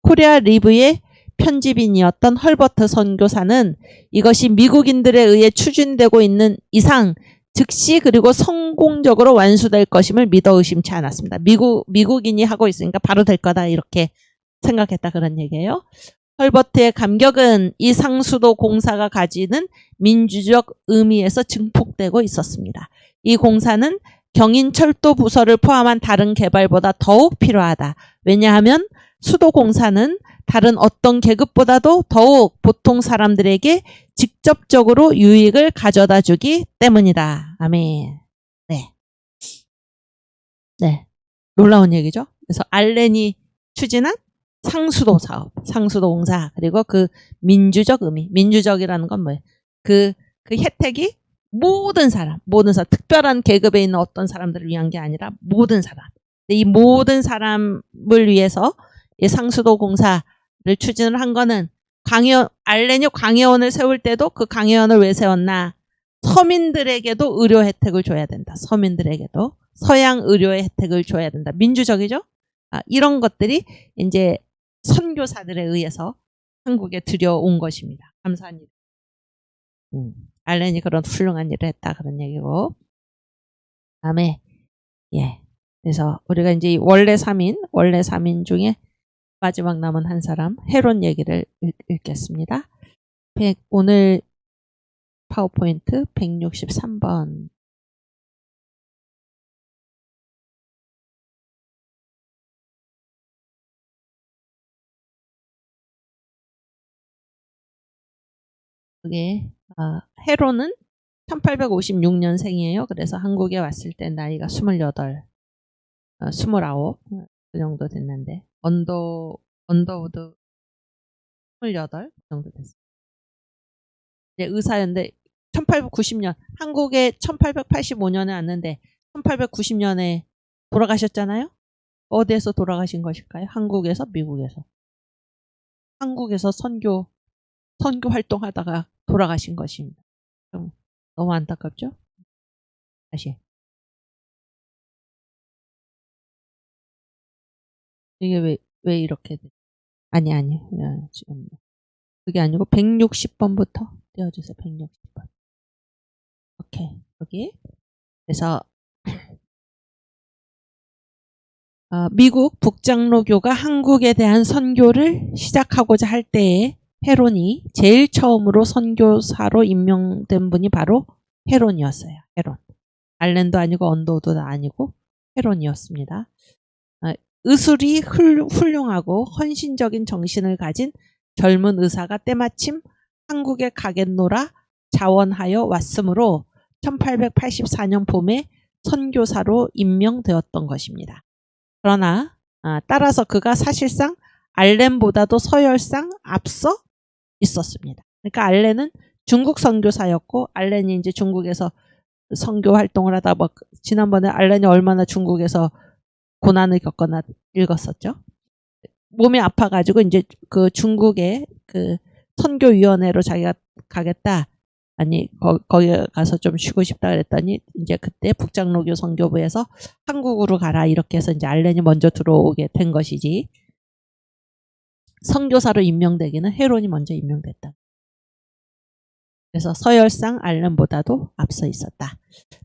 코리아 리뷰의 편집인이었던 헐버트 선교사는 이것이 미국인들에 의해 추진되고 있는 이상 즉시 그리고 성공적으로 완수될 것임을 믿어 의심치 않았습니다. 미국인이 하고 있으니까 바로 될 거다 이렇게 생각했다 그런 얘기예요. 헐버트의 감격은 이 상수도 공사가 가지는 민주적 의미에서 증폭되고 있었습니다. 이 공사는 경인철도 부서를 포함한 다른 개발보다 더욱 필요하다. 왜냐하면 수도 공사는 다른 어떤 계급보다도 더욱 보통 사람들에게 직접적으로 유익을 가져다 주기 때문이다. 아멘. 네. 놀라운 얘기죠. 그래서 알렌이 추진한 상수도 사업, 상수도 공사, 그리고 그 민주적 의미, 민주적이라는 건 뭐예요? 그 혜택이 모든 사람, 특별한 계급에 있는 어떤 사람들을 위한 게 아니라 모든 사람. 이 모든 사람을 위해서 이 상수도 공사를 추진을 한 거는 알렌이 광해원을 세울 때도 그 광해원을 왜 세웠나? 서민들에게도 의료 혜택을 줘야 된다. 서민들에게도 서양 의료의 혜택을 줘야 된다. 민주적이죠? 이런 것들이 이제 선교사들에 의해서 한국에 들여온 것입니다. 감사한 일. 알렌이 그런 훌륭한 일을 했다 그런 얘기고. 다음에 그래서 우리가 이제 원래 3인 중에 마지막 남은 한 사람 헤론 얘기를 읽겠습니다. 오늘 파워포인트 163번. 그게 헤로는 1856년생이에요. 그래서 한국에 왔을 때 나이가 28, 29, 그 정도 됐는데 언더우드 28 정도 됐어요. 이제 의사였는데 1890년 한국에 1885년에 왔는데 1890년에 돌아가셨잖아요. 어디에서 돌아가신 것일까요? 한국에서, 미국에서? 한국에서 선교 활동하다가 돌아가신 것입니다. 좀 너무 안타깝죠? 다시. 이게 왜 이렇게 돼? 아니. 지금 그게 아니고 160번부터 띄워주세요. 160번. 오케이. 여기. 그래서 미국 북장로교가 한국에 대한 선교를 시작하고자 할 때에 헤론이 제일 처음으로 선교사로 임명된 분이 바로 헤론이었어요. 헤론. 알렌도 아니고 언더우드도 아니고 헤론이었습니다. 의술이 훌륭하고 헌신적인 정신을 가진 젊은 의사가 때마침 한국에 가겠노라 자원하여 왔으므로 1884년 봄에 선교사로 임명되었던 것입니다. 그러나 따라서 그가 사실상 알렌보다도 서열상 앞서 있었습니다. 그러니까 알렌은 중국 선교사였고 알렌이 이제 중국에서 선교 활동을 하다 지난번에 알렌이 얼마나 중국에서 고난을 겪거나 읽었었죠. 몸이 아파가지고 이제 그 중국의 그 선교위원회로 자기가 가겠다. 아니 거기 가서 좀 쉬고 싶다 그랬더니 이제 그때 북장로교 선교부에서 한국으로 가라 이렇게 해서 이제 알렌이 먼저 들어오게 된 것이지 선교사로 임명되기는 헤론이 먼저 임명됐다. 그래서 서열상 알렌보다도 앞서 있었다.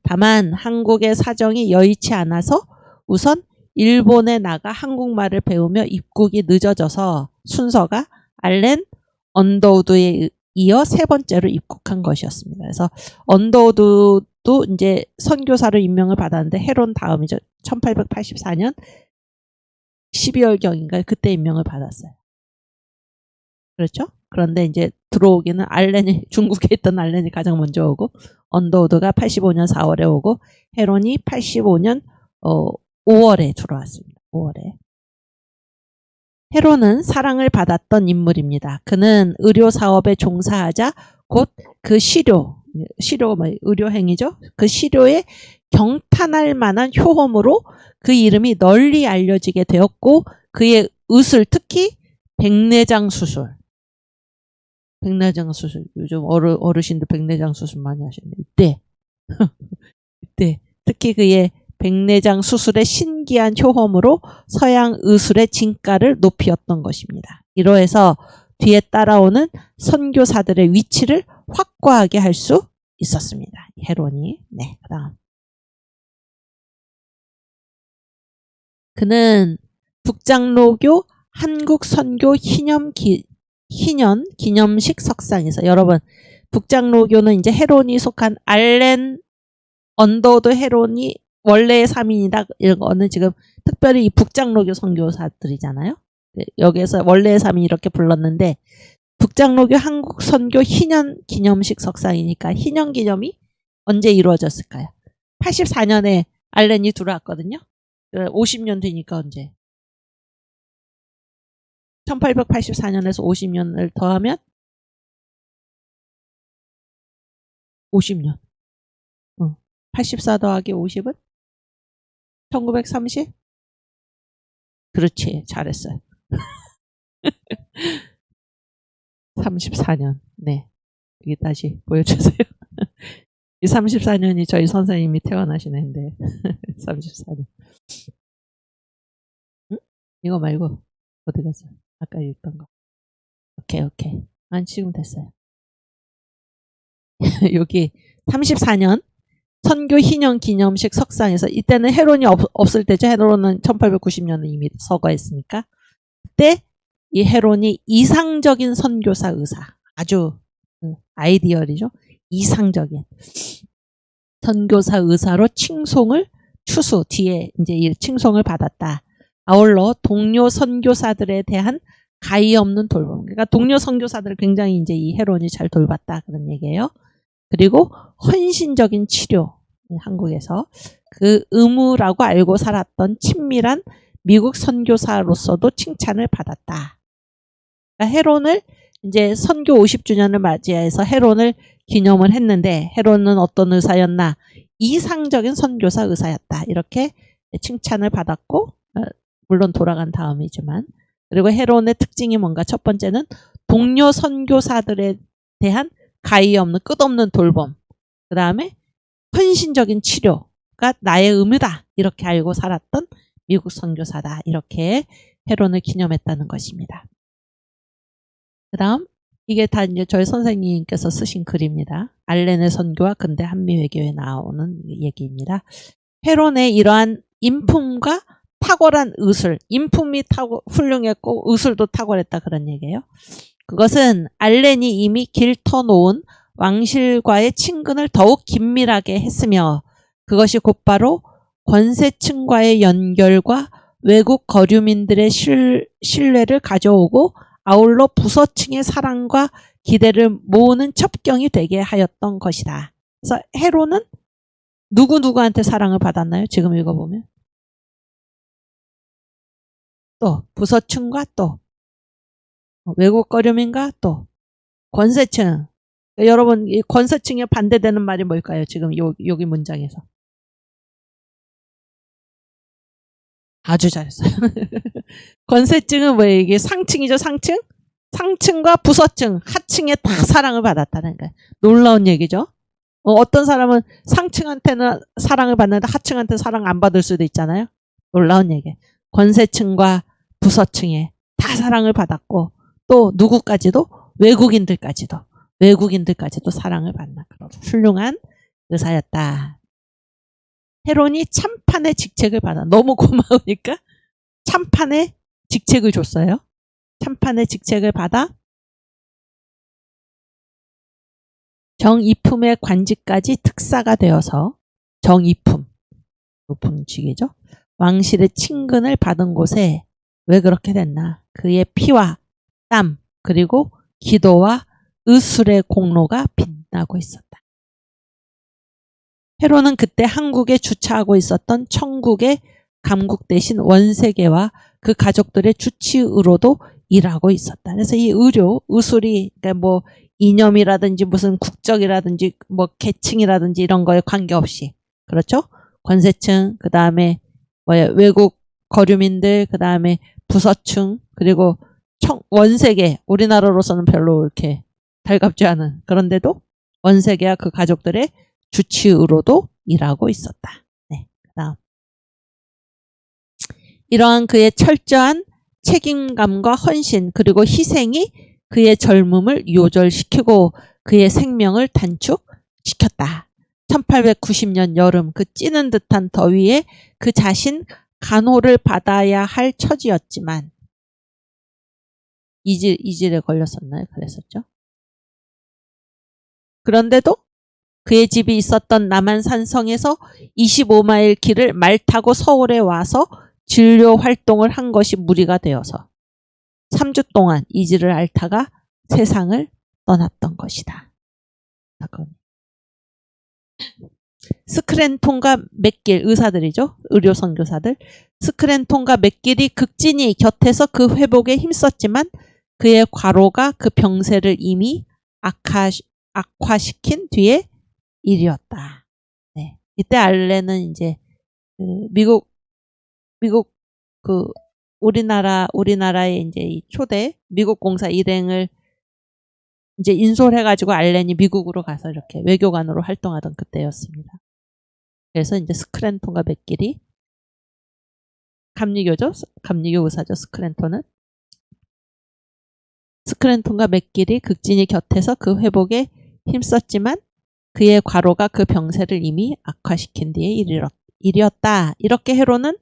다만 한국의 사정이 여의치 않아서 우선 일본에 나가 한국말을 배우며 입국이 늦어져서 순서가 알렌, 언더우드에 이어 세 번째로 입국한 것이었습니다. 그래서 언더우드도 이제 선교사로 임명을 받았는데 헤론 다음이죠. 1884년 12월경인가 그때 임명을 받았어요. 그렇죠? 그런데 이제 들어오기는 알렌이 중국에 있던 알렌이 가장 먼저 오고 언더우드가 85년 4월에 오고 헤론이 85년 5월에 들어왔습니다. 5월에. 헤론은 사랑을 받았던 인물입니다. 그는 의료 사업에 종사하자 곧 그 시료가 의료행위죠. 그 시료에 경탄할 만한 효험으로 그 이름이 널리 알려지게 되었고 그의 의술 특히 백내장 수술. 요즘 어르신들 백내장 수술 많이 하시는데 이때 특히 그의 백내장 수술의 신기한 효험으로 서양 의술의 진가를 높이었던 것입니다. 이로해서 뒤에 따라오는 선교사들의 위치를 확고하게 할 수 있었습니다. 헤론이. 네, 그다음. 그는 북장로교 한국선교 희년 기념식 석상에서 여러분 북장로교는 이제 헤론이 속한 알렌 언더우드 헤론이 원래의 3인이다. 이런 거는 지금 특별히 이 북장로교 선교사들이잖아요. 여기에서 원래의 3인 이렇게 불렀는데 북장로교 한국 선교 희년 기념식 석상이니까 희년 기념이 언제 이루어졌을까요? 84년에 알렌이 들어왔거든요. 50년 되니까 언제? 1884년에서 50년을 더하면 50년. 84 더하기 50은? 1930? 그렇지. 잘했어요. 34년. 네. 여기 다시 보여주세요. 이 34년이 저희 선생님이 태어나신 해인데 34년. 응? 이거 말고 어디 갔어? 아까 읽던 거. 오케이. 지금 됐어요. 여기 34년 선교 희년 기념식 석상에서 이때는 헤론이 없을 때죠. 헤론은 1890년에 이미 서거했으니까 그때 이 헤론이 이상적인 선교사 의사 아주 아이디얼이죠. 이상적인 선교사 의사로 칭송을 추수 뒤에 이제 이 칭송을 받았다. 아울러 동료 선교사들에 대한 가히 없는 돌봄. 그러니까 동료 선교사들을 굉장히 이제 이 헤론이 잘 돌봤다 그런 얘기예요. 그리고 헌신적인 치료. 한국에서 그 의무라고 알고 살았던 친밀한 미국 선교사로서도 칭찬을 받았다. 그러니까 헤론을 이제 선교 50주년을 맞이해서 헤론을 기념을 했는데 헤론은 어떤 의사였나? 이상적인 선교사 의사였다. 이렇게 칭찬을 받았고 물론 돌아간 다음이지만 그리고 헤론의 특징이 뭔가? 첫 번째는 동료 선교사들에 대한 가히 없는 끝없는 돌봄. 그 다음에 헌신적인 치료가 나의 의무다. 이렇게 알고 살았던 미국 선교사다. 이렇게 헤론을 기념했다는 것입니다. 그 다음 이게 다 이제 저희 선생님께서 쓰신 글입니다. 알렌의 선교와 근대 한미 외교에 나오는 얘기입니다. 헤론의 이러한 인품과 탁월한 의술, 인품이 훌륭했고 의술도 탁월했다 그런 얘기예요. 그것은 알렌이 이미 길터놓은 왕실과의 친근을 더욱 긴밀하게 했으며 그것이 곧바로 권세층과의 연결과 외국 거류민들의 신뢰를 가져오고 아울러 부서층의 사랑과 기대를 모으는 첩경이 되게 하였던 것이다. 그래서 헤론은 누구한테 사랑을 받았나요? 지금 읽어보면. 또 부서층과 또 외국 거류민과 또 권세층. 여러분 이 권세층에 반대되는 말이 뭘까요? 지금 여기 문장에서. 아주 잘했어요. 권세층은 뭐예요? 이게 상층이죠, 상층? 상층과 부서층, 하층에 다 사랑을 받았다는 거예요. 놀라운 얘기죠. 어떤 사람은 상층한테는 사랑을 받는데 하층한테 사랑 안 받을 수도 있잖아요. 놀라운 얘기. 권세층과 부서층에 다 사랑을 받았고 또 누구까지도? 외국인들까지도 사랑을 받는 그런 훌륭한 의사였다. 헤론이 참판의 직책을 받아. 너무 고마우니까 참판의 직책을 줬어요. 참판의 직책을 받아 정이품의 관직까지 특사가 되어서 정이품, 높은 직이죠. 왕실의 친근을 받은 곳에 왜 그렇게 됐나? 그의 피와 땀 그리고 기도와 의술의 공로가 빛나고 있었다. 헤론은 그때 한국에 주차하고 있었던 천국의 감국 대신 원세계와 그 가족들의 주치의로도 일하고 있었다. 그래서 이 의술이 그러니까 뭐 이념이라든지 무슨 국적이라든지 뭐 계층이라든지 이런 거에 관계없이 그렇죠? 권세층 그 다음에 외국 거류민들 그 다음에 부서층 그리고 원세계 우리나라로서는 별로 이렇게 달갑지 않은 그런데도 원세계와 그 가족들의 주치의로도 일하고 있었다. 네, 그다음 이러한 그의 철저한 책임감과 헌신 그리고 희생이 그의 젊음을 요절시키고 그의 생명을 단축시켰다. 1890년 여름 그 찌는 듯한 더위에 그 자신 간호를 받아야 할 처지였지만 이질에 걸렸었나요? 그랬었죠. 그런데도 그의 집이 있었던 남한산성에서 25마일 길을 말 타고 서울에 와서 진료 활동을 한 것이 무리가 되어서 3주 동안 이질을 앓다가 세상을 떠났던 것이다. 스크랜톤과 맥길 의사들이죠. 의료 선교사들. 스크랜톤과 맥길이 극진히 곁에서 그 회복에 힘썼지만 그의 과로가 그 병세를 이미 악화시킨 뒤에 일이었다. 네. 이때 알렌은 이제 그 미국 그 우리나라의 이제 이 초대 미국 공사 일행을 이제 인솔해가지고 알렌이 미국으로 가서 이렇게 외교관으로 활동하던 그때였습니다. 그래서 이제 스크랜톤과 맥길이 감리교죠. 감리교 의사죠. 스크랜톤은. 스크랜톤과 맥길이 극진히 곁에서 그 회복에 힘썼지만 그의 과로가 그 병세를 이미 악화시킨 뒤에 일이었다. 이렇게 헤론은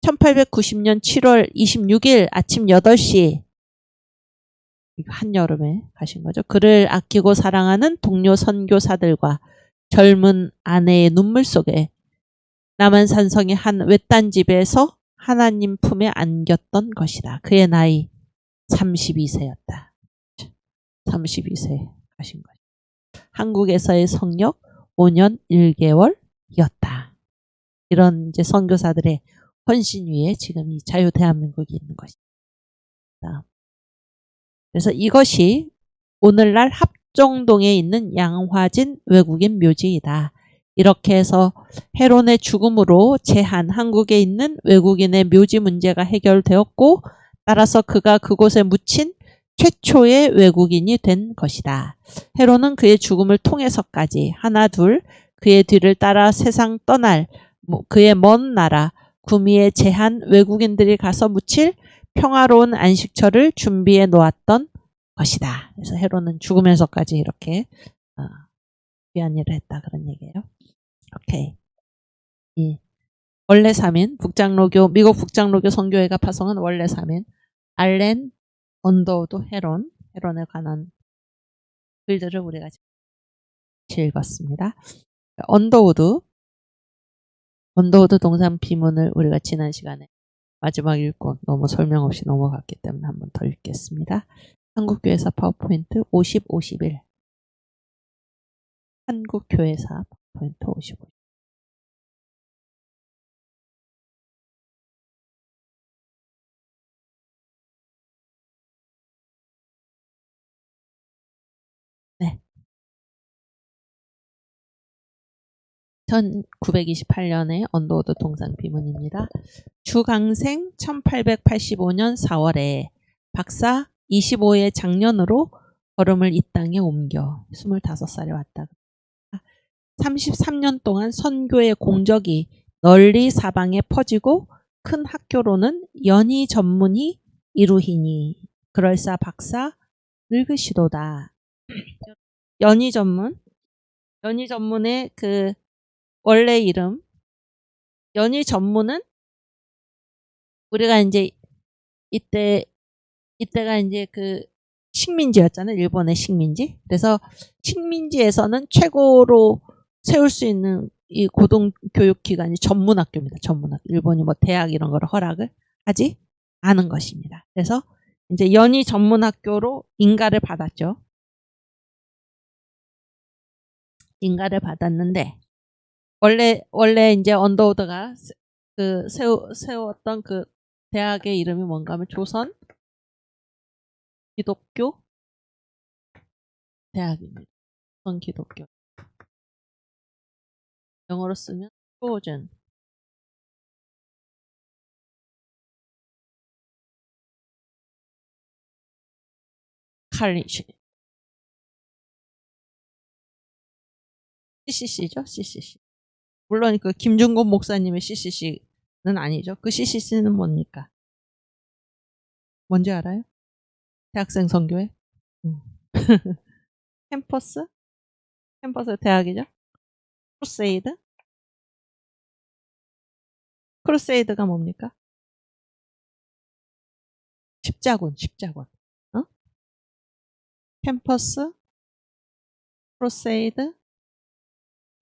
1890년 7월 26일 아침 8시 한여름에 가신 거죠. 그를 아끼고 사랑하는 동료 선교사들과 젊은 아내의 눈물 속에 남한산성의 한 외딴 집에서 하나님 품에 안겼던 것이다. 그의 나이 32세였다. 32세 가신 거죠. 한국에서의 성역 5년 1개월이었다. 이런 이제 선교사들의 헌신 위에 지금 이 자유 대한민국이 있는 것입니다. 그래서 이것이 오늘날 합정동에 있는 양화진 외국인 묘지이다. 이렇게 해서 헤론의 죽음으로 제한 한국에 있는 외국인의 묘지 문제가 해결되었고, 따라서 그가 그곳에 묻힌 최초의 외국인이 된 것이다. 헤론은 그의 죽음을 통해서까지 하나 둘 그의 뒤를 따라 세상 떠날 그의 먼 나라 구미에 제한 외국인들이 가서 묻힐 평화로운 안식처를 준비해 놓았던 것이다. 그래서 헤론은 죽으면서까지 이렇게 귀한 일을 했다, 그런 얘기예요. 오케이. 원래 3인 북장로교, 미국 북장로교 선교회가 파송한 원래 3인 알렌 언더우드 헤론에 관한 글들을 우리가 읽었습니다. 언더우드 동산 비문을 우리가 지난 시간에 마지막 읽고 너무 설명 없이 넘어갔기 때문에 한 번 더 읽겠습니다. 한국교회사 파워포인트 50, 51. 한국교회사 파워포인트 55. 네. 1928년에 언더우드 동산 비문입니다. 주강생 1885년 4월에 박사 25의 장년으로 걸음을 이 땅에 옮겨 25살에 왔다. 33년 동안 선교의 공적이 널리 사방에 퍼지고 큰 학교로는 연희 전문이 이루히니 그럴싸 박사 늙으시도다. 연희 전문의 그 원래 이름, 연희 전문은 우리가 이제 이때가 이제 그 식민지였잖아요. 일본의 식민지. 그래서 식민지에서는 최고로 세울 수 있는 이 고등교육기관이 전문학교입니다. 전문학교. 일본이 뭐 대학 이런 거를 허락을 하지 않은 것입니다. 그래서 이제 연희 전문학교로 인가를 받았죠. 인가를 받았는데 원래 이제 언더우드가 그 세웠던 그 대학의 이름이 뭔가 하면 조선 기독교 대학입니다. 조선 기독교. 영어로 쓰면 초전. 칼리지. CCC죠, CCC. 물론 그 김준곤 목사님의 CCC는 아니죠. 그 CCC는 뭡니까? 뭔지 알아요? 대학생 선교회? 캠퍼스 대학이죠. 크루세이드가 뭡니까? 십자군. 어? 캠퍼스, 크루세이드,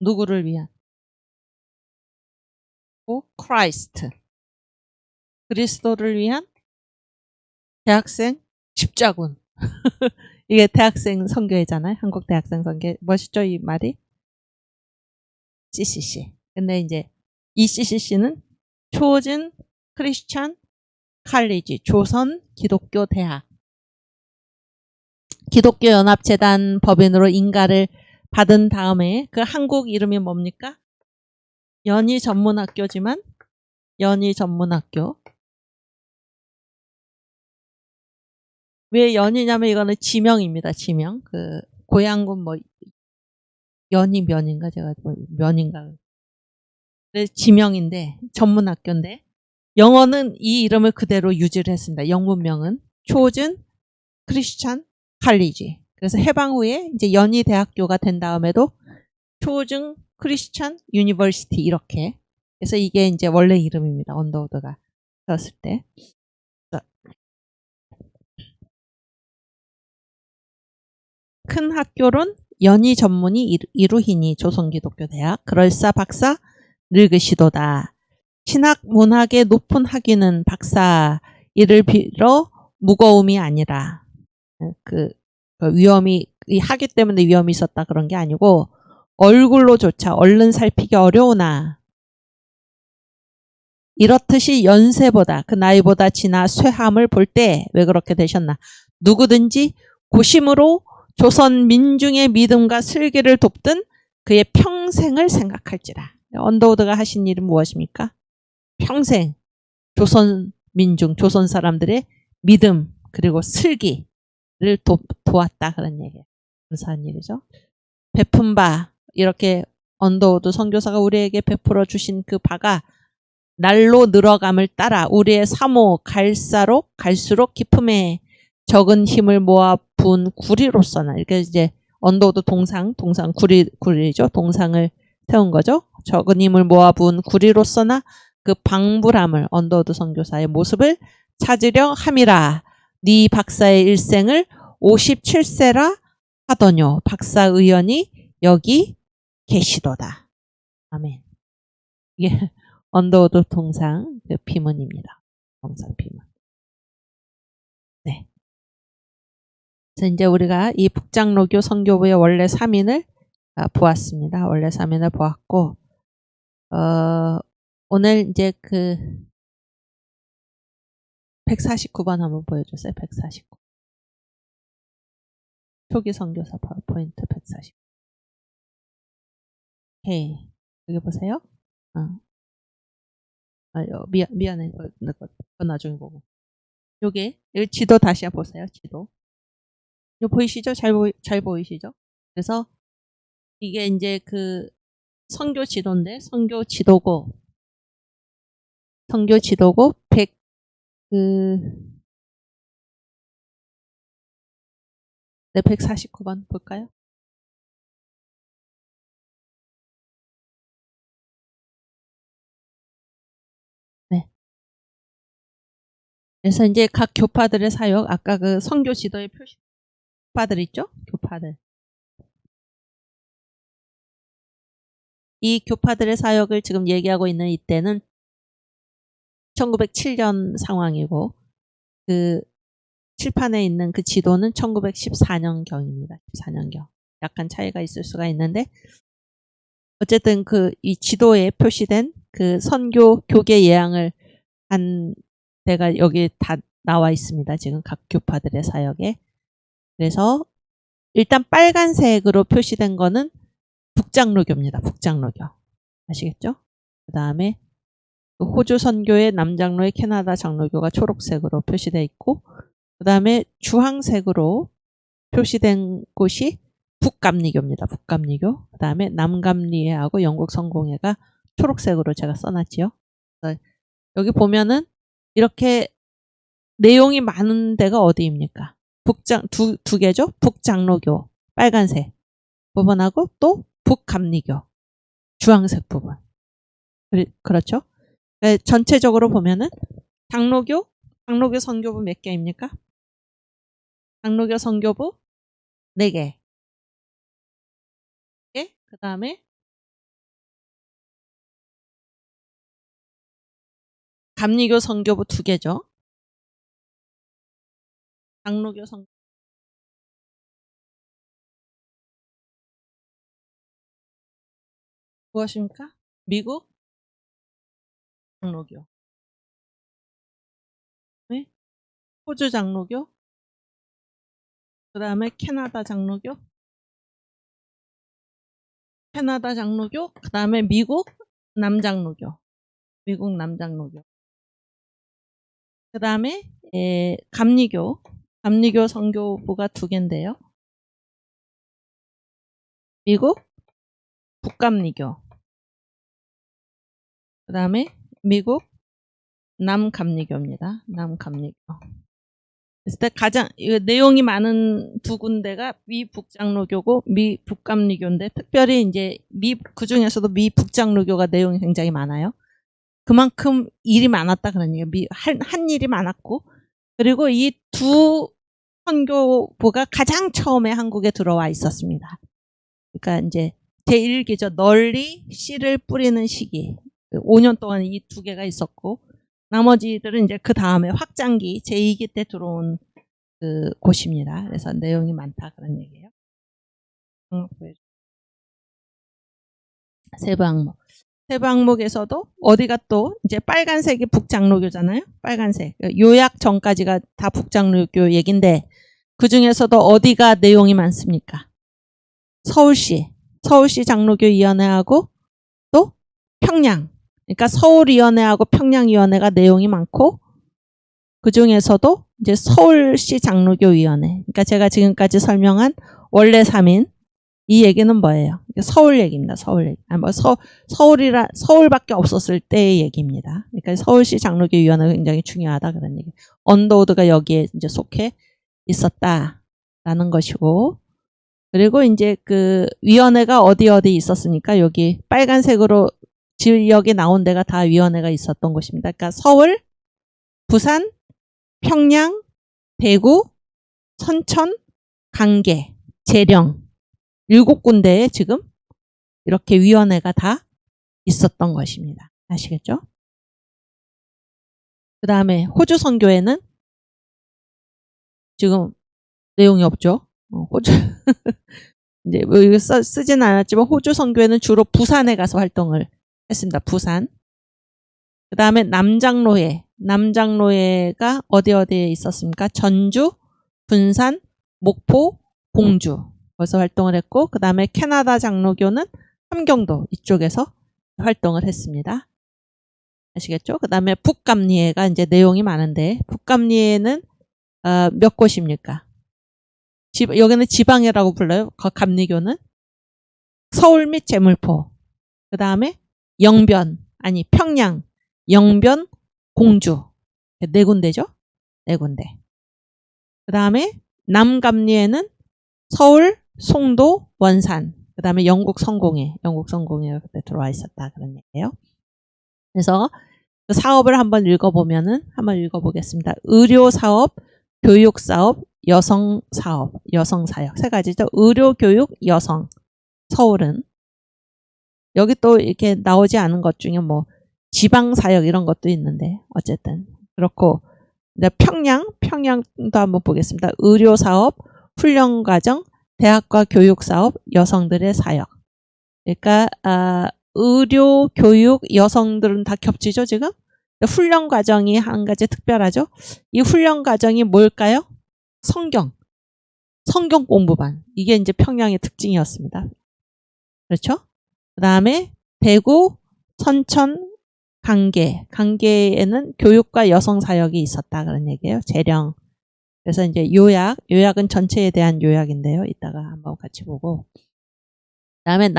누구를 위한? 크라이스트. 그리스도를 위한 대학생 십자군. 이게 대학생 선교회잖아요. 한국 대학생 선교회. 멋있죠, 이 말이? CCC. 근데 이제 이 CCC는 초진 크리스찬 칼리지, 조선 기독교 대학. 기독교 연합재단 법인으로 인가를 받은 다음에 그 한국 이름이 뭡니까? 연희 전문학교지만 연희 전문학교. 왜 연희냐면 이거는 지명입니다. 지명. 그 고향군 뭐 연희 면인가 제가 뭐 면인가. 그래서 지명인데 전문학교인데 영어는 이 이름을 그대로 유지를 했습니다. 영문명은 초즌 크리스찬 칼리지. 그래서 해방 후에 이제 연희 대학교가 된 다음에도 초즌 크리스찬 유니버시티 이렇게. 그래서 이게 이제 원래 이름입니다. 언더우드가 썼을 때. 큰 학교론 연희 전문이 이루히니 조선기독교대학 그럴싸 박사 늙으시도다. 신학 문학의 높은 학위는 박사 이를 빌어 무거움이 아니라 그 위험이 하기 때문에 위험이 있었다 그런 게 아니고 얼굴로조차 얼른 살피기 어려우나 이렇듯이 연세보다 그 나이보다 지나 쇠함을 볼 때 왜 그렇게 되셨나? 누구든지 고심으로 조선 민중의 믿음과 슬기를 돕든 그의 평생을 생각할지라. 언더우드가 하신 일은 무엇입니까? 평생 조선 민중, 조선 사람들의 믿음 그리고 슬기를 도왔다 그런 얘기예요. 감사한 일이죠. 베푼 바 이렇게 언더우드 선교사가 우리에게 베풀어 주신 그 바가 날로 늘어감을 따라 우리의 사모 갈수록 기품에 적은 힘을 모아 부은 구리로서나 이렇게 이제 언더우드 동상 구리죠. 동상을 세운 거죠. 적은 힘을 모아 부은 구리로서나 그 방불함을 언더우드 선교사의 모습을 찾으려 함이라. 네 박사의 일생을 57세라 하더뇨. 박사 의원이 여기 계시도다. 아멘. 이게 언더우드 동상 그 비문입니다. 동상 비문. 네. 그래서 이제 우리가 이 북장로교 선교부의 원래 3인을 보았습니다. 원래 3인을 보았고, 오늘 이제 그 149번 한번 보여주세요. 149. 초기 선교사 파워포인트 149. 오케이. 여기 보세요. 미안해. 그거 나중에 보고. 여기 지도 다시 보세요. 지도. 이거 보이시죠? 잘 보이시죠? 그래서 이게 이제 그 선교 지도인데 선교 지도고 100 네, 149번 볼까요? 네. 그래서 이제 각 교파들의 사역, 아까 그 선교 지도의 표시 교파들 있죠? 교파들. 이 교파들의 사역을 지금 얘기하고 있는 이때는 1907년 상황이고 그 칠판에 있는 그 지도는 1914년경입니다. 14년경. 약간 차이가 있을 수가 있는데 어쨌든 그 이 지도에 표시된 그 선교 교계 예양을 한 데가 여기 다 나와 있습니다. 지금 각 교파들의 사역에. 그래서 일단 빨간색으로 표시된 거는 북장로교입니다. 북장로교. 아시겠죠? 그 다음에 호주 선교의 남장로의 캐나다 장로교가 초록색으로 표시되어 있고 그 다음에 주황색으로 표시된 곳이 북감리교입니다. 북감리교. 그 다음에 남감리회하고 영국 성공회가 초록색으로 제가 써놨지요. 여기 보면은 이렇게 내용이 많은 데가 어디입니까? 두 개죠? 북장로교 빨간색 부분하고 또 북감리교 주황색 부분. 그렇죠? 전체적으로 보면은 장로교 선교부 몇 개입니까? 장로교 선교부 4개. 그 다음에 감리교 선교부 2개죠. 장로교 선교부 무엇입니까? 미국 장로교. 네? 호주 장로교. 그 다음에 캐나다 장로교. 그 다음에 미국 남장로교. 그 다음에 감리교 선교부가 2개인데요. 미국 북감리교. 그 다음에 미국 남감리교입니다. 남감리교. 그래서 가장 내용이 많은 2군데가 미 북장로교고 미 북감리교인데 특별히 이제 그 중에서도 미 북장로교가 내용이 굉장히 많아요. 그만큼 일이 많았다 그런 얘기예요. 한 일이 많았고 그리고 이 2 선교부가 가장 처음에 한국에 들어와 있었습니다. 그러니까 이제 제1기죠. 널리 씨를 뿌리는 시기. 5년 동안 이 2개가 있었고 나머지들은 이제 그 다음에 확장기 제2기 때 들어온 그 곳입니다. 그래서 내용이 많다 그런 얘기예요. 세부 항목. 세부 항목에서도 어디가 또 이제 빨간색이 북장로교잖아요. 빨간색. 요약 전까지가 다 북장로교 얘긴데 그 중에서도 어디가 내용이 많습니까? 서울시 장로교위원회하고 또 평양. 그러니까 서울위원회하고 평양위원회가 내용이 많고 그 중에서도 이제 서울시 장로교위원회. 그러니까 제가 지금까지 설명한 원래 3인 이 얘기는 뭐예요? 서울 얘기입니다. 서울 얘기. 서울밖에 없었을 때의 얘기입니다. 그러니까 서울시 장로교위원회가 굉장히 중요하다 그런 얘기. 언더우드가 여기에 이제 속해 있었다라는 것이고, 그리고 이제 그 위원회가 어디 있었습니까? 여기 빨간색으로 지역에 나온 데가 다 위원회가 있었던 곳입니다. 그러니까 서울, 부산, 평양, 대구, 선천, 강계, 재령 7군데에 지금 이렇게 위원회가 다 있었던 것입니다. 아시겠죠? 그 다음에 호주 선교회는 지금 내용이 없죠. 호주 이제 뭐 이거 쓰진 않았지만 호주 선교회는 주로 부산에 가서 활동을 했습니다. 부산. 그 다음에 남장로회가 어디에 있었습니까? 전주, 분산, 목포, 공주 거기서 활동을 했고, 그 다음에 캐나다 장로교는 함경도 이쪽에서 활동을 했습니다. 아시겠죠? 그 다음에 북감리회가 이제 내용이 많은데, 북감리회는 몇 곳입니까? 여기는 지방이라고 불러요. 감리교는 서울 및 제물포. 그 다음에 평양, 영변, 공주 4군데죠. 4군데. 그 다음에 남감리회는 서울, 송도, 원산. 그 다음에 영국 성공회 그때 들어와 있었다 그런 얘기예요. 그래서 그 사업을 한번 읽어보겠습니다. 의료 사업, 교육 사업, 여성 사업, 여성 사역 3가지죠. 의료, 교육, 여성. 서울은 여기 또 이렇게 나오지 않은 것 중에 뭐 지방 사역 이런 것도 있는데 어쨌든 그렇고, 평양도 한번 보겠습니다. 의료 사업, 훈련 과정, 대학과 교육 사업, 여성들의 사역. 그러니까 의료, 교육, 여성들은 다 겹치죠 지금. 훈련 과정이 한 가지 특별하죠. 이 훈련 과정이 뭘까요? 성경 공부반. 이게 이제 평양의 특징이었습니다. 그렇죠? 그 다음에 대구, 선천, 강계에는 교육과 여성 사역이 있었다 그런 얘기예요. 재령. 그래서 이제 요약은 전체에 대한 요약인데요. 이따가 한번 같이 보고. 그다음에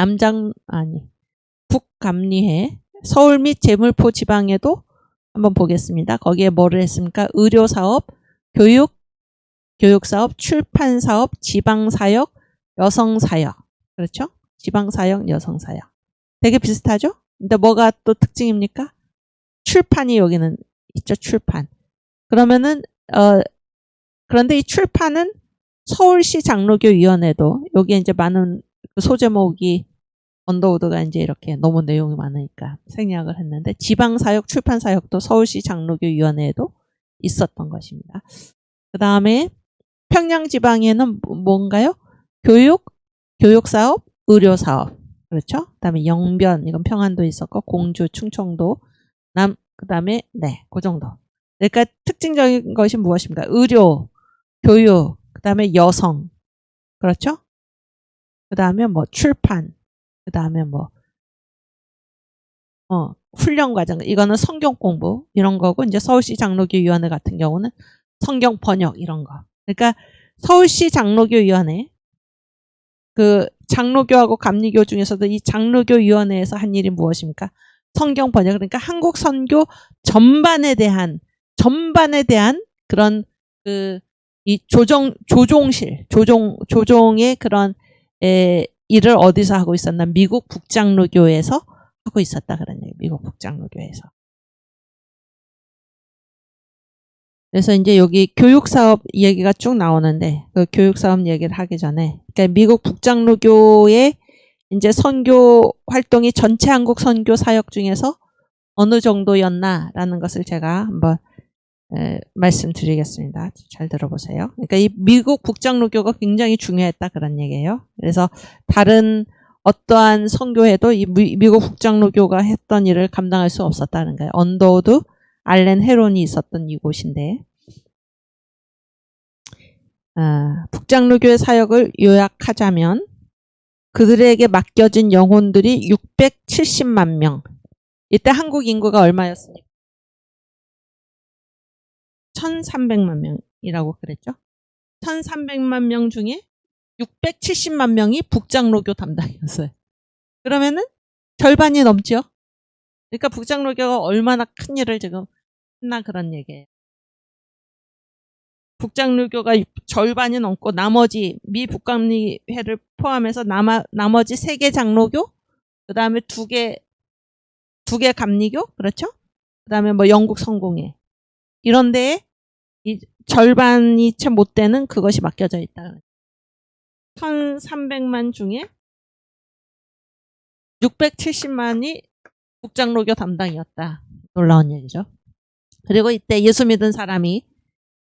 북감리회, 서울 및 제물포 지방에도 한번 보겠습니다. 거기에 뭐를 했습니까? 의료 사업, 교육 사업, 출판 사업, 지방 사역, 여성 사역. 그렇죠? 지방 사역, 여성 사역. 되게 비슷하죠? 근데 뭐가 또 특징입니까? 출판이 여기는 있죠. 출판. 그러면은 그런데 이 출판은 서울시 장로교위원회도 여기에 이제 많은 소제목이 언더우드가 이제 이렇게 너무 내용이 많으니까 생략을 했는데, 지방사역, 출판사역도 서울시 장로교위원회에도 있었던 것입니다. 그 다음에 평양지방에는 뭔가요? 교육사업, 의료사업. 그렇죠? 그 다음에 영변, 이건 평안도 있었고, 공주, 충청도, 그 다음에, 그 정도. 그러니까 특징적인 것이 무엇입니까? 의료, 교육, 그 다음에 여성. 그렇죠? 그 다음에 뭐 출판, 그 다음에 뭐, 훈련 과정. 이거는 성경 공부, 이런 거고, 이제 서울시 장로교위원회 같은 경우는 성경 번역, 이런 거. 그러니까 서울시 장로교위원회, 그 장로교하고 감리교 중에서도 이 장로교위원회에서 한 일이 무엇입니까? 성경 번역. 그러니까 한국 선교 전반에 대한 그런 이 조종의 그런 일을 어디서 하고 있었나? 미국 북장로교에서 하고 있었다 그런 얘기. 미국 북장로교에서. 그래서 이제 여기 교육사업 얘기가 쭉 나오는데, 그 교육사업 얘기를 하기 전에, 그러니까 미국 북장로교의 이제 선교 활동이 전체 한국 선교 사역 중에서 어느 정도였나라는 것을 제가 한번 말씀드리겠습니다. 잘 들어보세요. 그러니까 이 미국 북장로교가 굉장히 중요했다 그런 얘기예요. 그래서 다른 어떠한 선교회도 이 미국 북장로교가 했던 일을 감당할 수 없었다는 거예요. 언더우드, 알렌 헤론이 있었던 이곳인데 북장로교의 사역을 요약하자면 그들에게 맡겨진 영혼들이 670만 명. 이때 한국 인구가 얼마였습니까? 1300만 명이라고 그랬죠. 1300만 명 중에 670만 명이 북장로교 담당이었어요. 그러면은 절반이 넘죠. 그러니까 북장로교가 얼마나 큰 일을 지금 했나 그런 얘기예요. 북장로교가 절반이 넘고 나머지 미 북감리회를 포함해서 나머지 3개 장로교, 그 다음에 2개 감리교, 그렇죠? 그 다음에 뭐 영국 성공회 이런 데에 이 절반이 채 못 되는 그것이 맡겨져 있다. 1300만 중에 670만이 북장로교 담당이었다. 놀라운 얘기죠. 그리고 이때 예수 믿은 사람이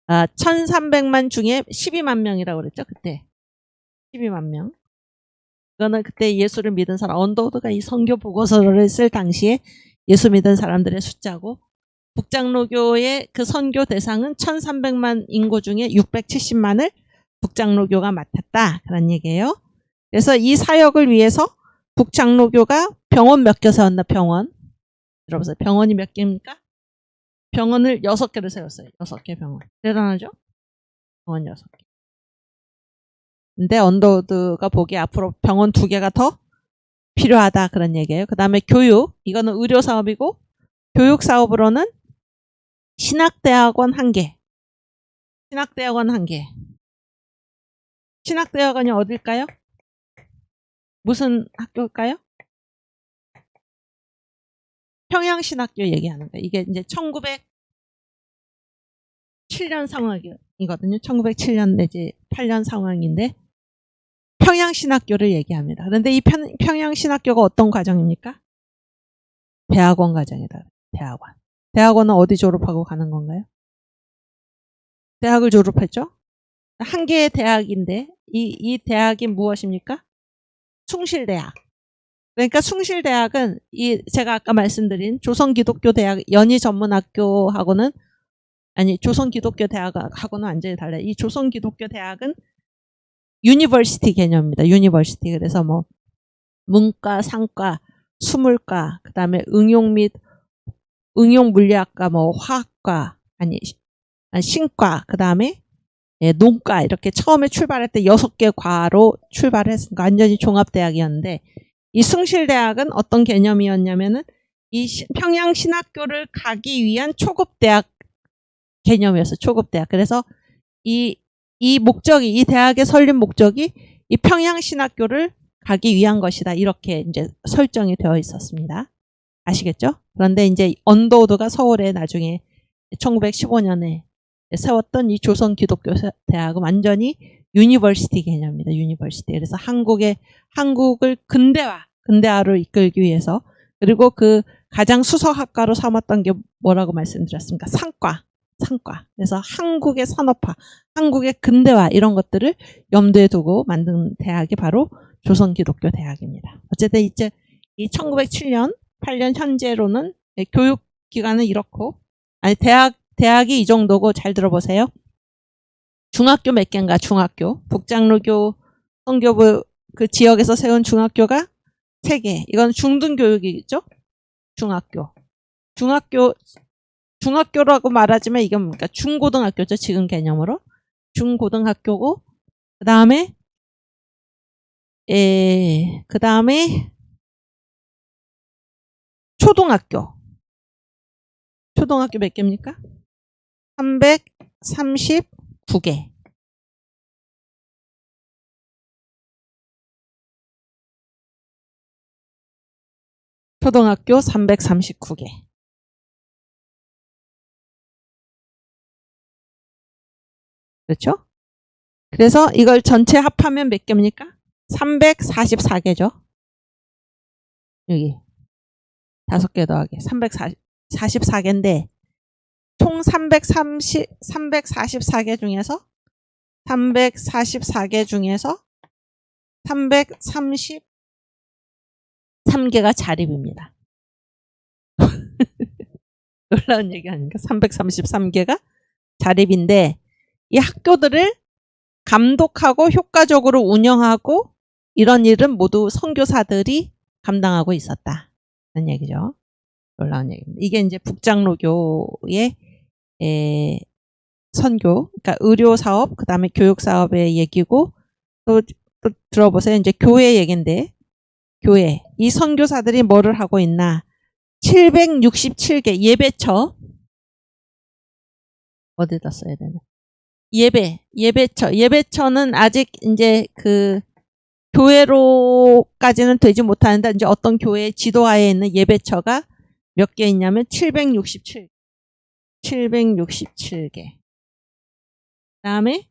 1300만 중에 12만 명이라고 그랬죠. 그때 12만 명. 그거는 그때 예수를 믿은 사람, 언더우드가 이 선교 보고서를 쓸 당시에 예수 믿은 사람들의 숫자고 북장로교의 그 선교 대상은 1300만 인구 중에 670만을 북장로교가 맡았다. 그런 얘기예요. 그래서 이 사역을 위해서 북장로교가 병원 몇 개 세웠나? 병원. 들어보세요. 병원이 몇 개입니까? 병원을 6개를 세웠어요. 6개 병원. 대단하죠? 병원 6개. 근데 언더우드가 보기에 앞으로 병원 2개가 더 필요하다. 그런 얘기예요. 그 다음에 교육. 이거는 의료 사업이고 교육 사업으로는 신학대학원 1개. 신학대학원 1개. 신학대학원이 어딜까요? 무슨 학교일까요? 평양신학교 얘기하는 거예요. 이게 이제 1907년 상황이거든요. 1907년 내지 8년 상황인데 평양신학교를 얘기합니다. 그런데 이 평양신학교가 어떤 과정입니까? 대학원 과정이다. 대학원. 대학원은 어디 졸업하고 가는 건가요? 대학을 졸업했죠? 한 개의 대학인데 이 대학이 무엇입니까? 숭실대학. 그러니까 숭실대학은 제가 아까 말씀드린 조선기독교대학 연희전문학교하고는 조선기독교대학하고는 완전히 달라요. 이 조선기독교대학은 유니버시티 개념입니다. 유니버시티. 그래서 뭐 문과, 상과, 수물과, 그 다음에 응용 물리학과, 뭐 화학과, 신과, 그 다음에 농과 이렇게 처음에 출발할 때 6개 과로 출발했으니까 완전히 종합대학이었는데 이 숭실대학은 어떤 개념이었냐면은 이 평양신학교를 가기 위한 초급대학 개념이었어요. 초급대학. 그래서 이 대학의 설립 목적이 이 평양신학교를 가기 위한 것이다. 이렇게 이제 설정이 되어 있었습니다. 아시겠죠? 그런데 이제 언더우드가 서울에 나중에 1915년에 세웠던 이 조선기독교대학은 완전히 유니버시티 개념입니다. 유니버시티. 그래서 한국을 근대화로 이끌기 위해서 그리고 그 가장 수서학과로 삼았던 게 뭐라고 말씀드렸습니까? 상과. 그래서 한국의 산업화, 한국의 근대화 이런 것들을 염두에 두고 만든 대학이 바로 조선기독교대학입니다. 어쨌든 이제 이 1907년, 8년 현재로는 교육기관은 이렇고 대학이 이 정도고 잘 들어보세요. 중학교 몇 개인가? 중학교. 북장로교 선교부 그 지역에서 세운 중학교가 3개. 이건 중등교육이겠죠? 중학교라고 말하지만 이게 뭡니까? 중고등학교죠. 지금 개념으로. 중고등학교고 그 다음에 초등학교 몇 개입니까? 339개. 초등학교 339개. 그렇죠? 그래서 이걸 전체 합하면 몇 개입니까? 344개죠. 여기 5개 더하기 344개인데 총 344개 중에서 333개가 자립입니다. 놀라운 얘기 아닌가? 333개가 자립인데 이 학교들을 감독하고 효과적으로 운영하고 이런 일은 모두 선교사들이 감당하고 있었다. 그런 얘기죠. 놀라운 얘기입니다. 이게 이제 북장로교의 선교, 그러니까 의료 사업, 그 다음에 교육 사업의 얘기고 또 들어보세요. 이제 교회 얘기인데 교회 이 선교사들이 뭐를 하고 있나? 767개 예배처 어디다 써야 되나? 예배처는 아직 이제 그 교회로까지는 되지 못하는데 이제 어떤 교회 지도하에 있는 예배처가 몇 개 있냐면 767개. 그다음에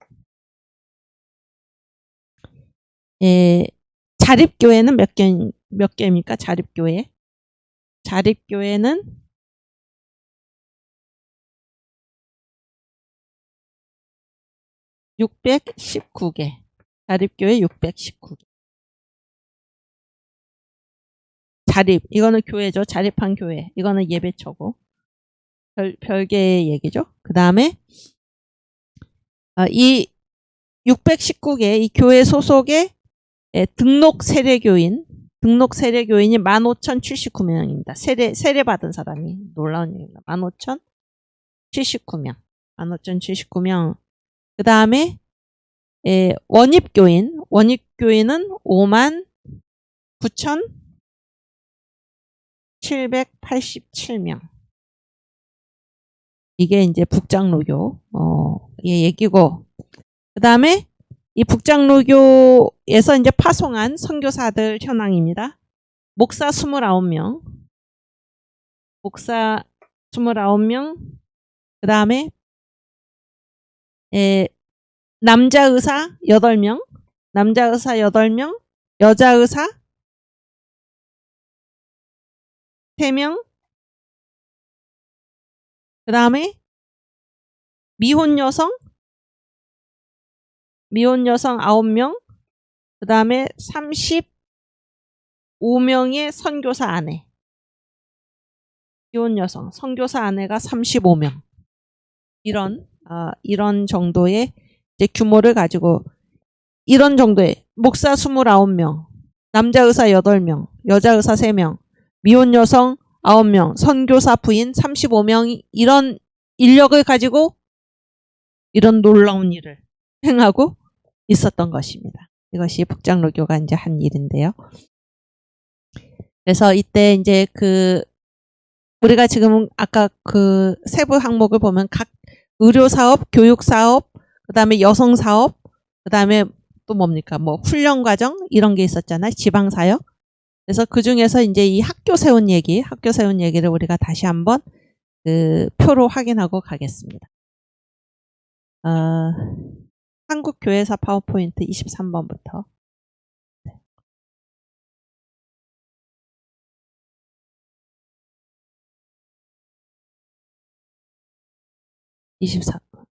자립교회는 몇 개입니까? 자립교회는 619개. 자립교회 619개. 이거는 교회죠. 자립한 교회. 이거는 예배처고. 별개의 얘기죠. 그 다음에 이 619개 이 교회 소속의 등록 세례교인이 15,079명입니다. 세례 받은 사람이 놀라운 얘기입니다. 15,079명. 그 다음에 원입교인은 59,787명. 이게 이제 북장로교 얘기고, 그 다음에 이 북장로교에서 이제 파송한 선교사들 현황입니다. 목사 29명, 그 다음에 남자 의사 8명, 여자 의사 3명, 그 다음에 미혼 여성 9명, 그 다음에 35명의 선교사 아내. 미혼 여성, 선교사 아내가 35명. 이런 정도의 이제 규모를 가지고 이런 정도의 목사 29명, 남자 의사 8명, 여자 의사 3명, 미혼 여성 9명, 선교사 부인 35명 이런 인력을 가지고 이런 놀라운 일을 행하고 있었던 것입니다. 이것이 북장로교가 이제 한 일인데요. 그래서 이때 이제 우리가 지금 아까 그 세부 항목을 보면 각 의료 사업, 교육 사업, 그다음에 여성 사업, 그다음에 또 뭡니까? 뭐 훈련 과정 이런 게 있었잖아요. 지방 사역. 그래서 그 중에서 이제 이 학교 세운 얘기를 우리가 다시 한번 그 표로 확인하고 가겠습니다. 한국교회사 파워포인트 23번부터. 24번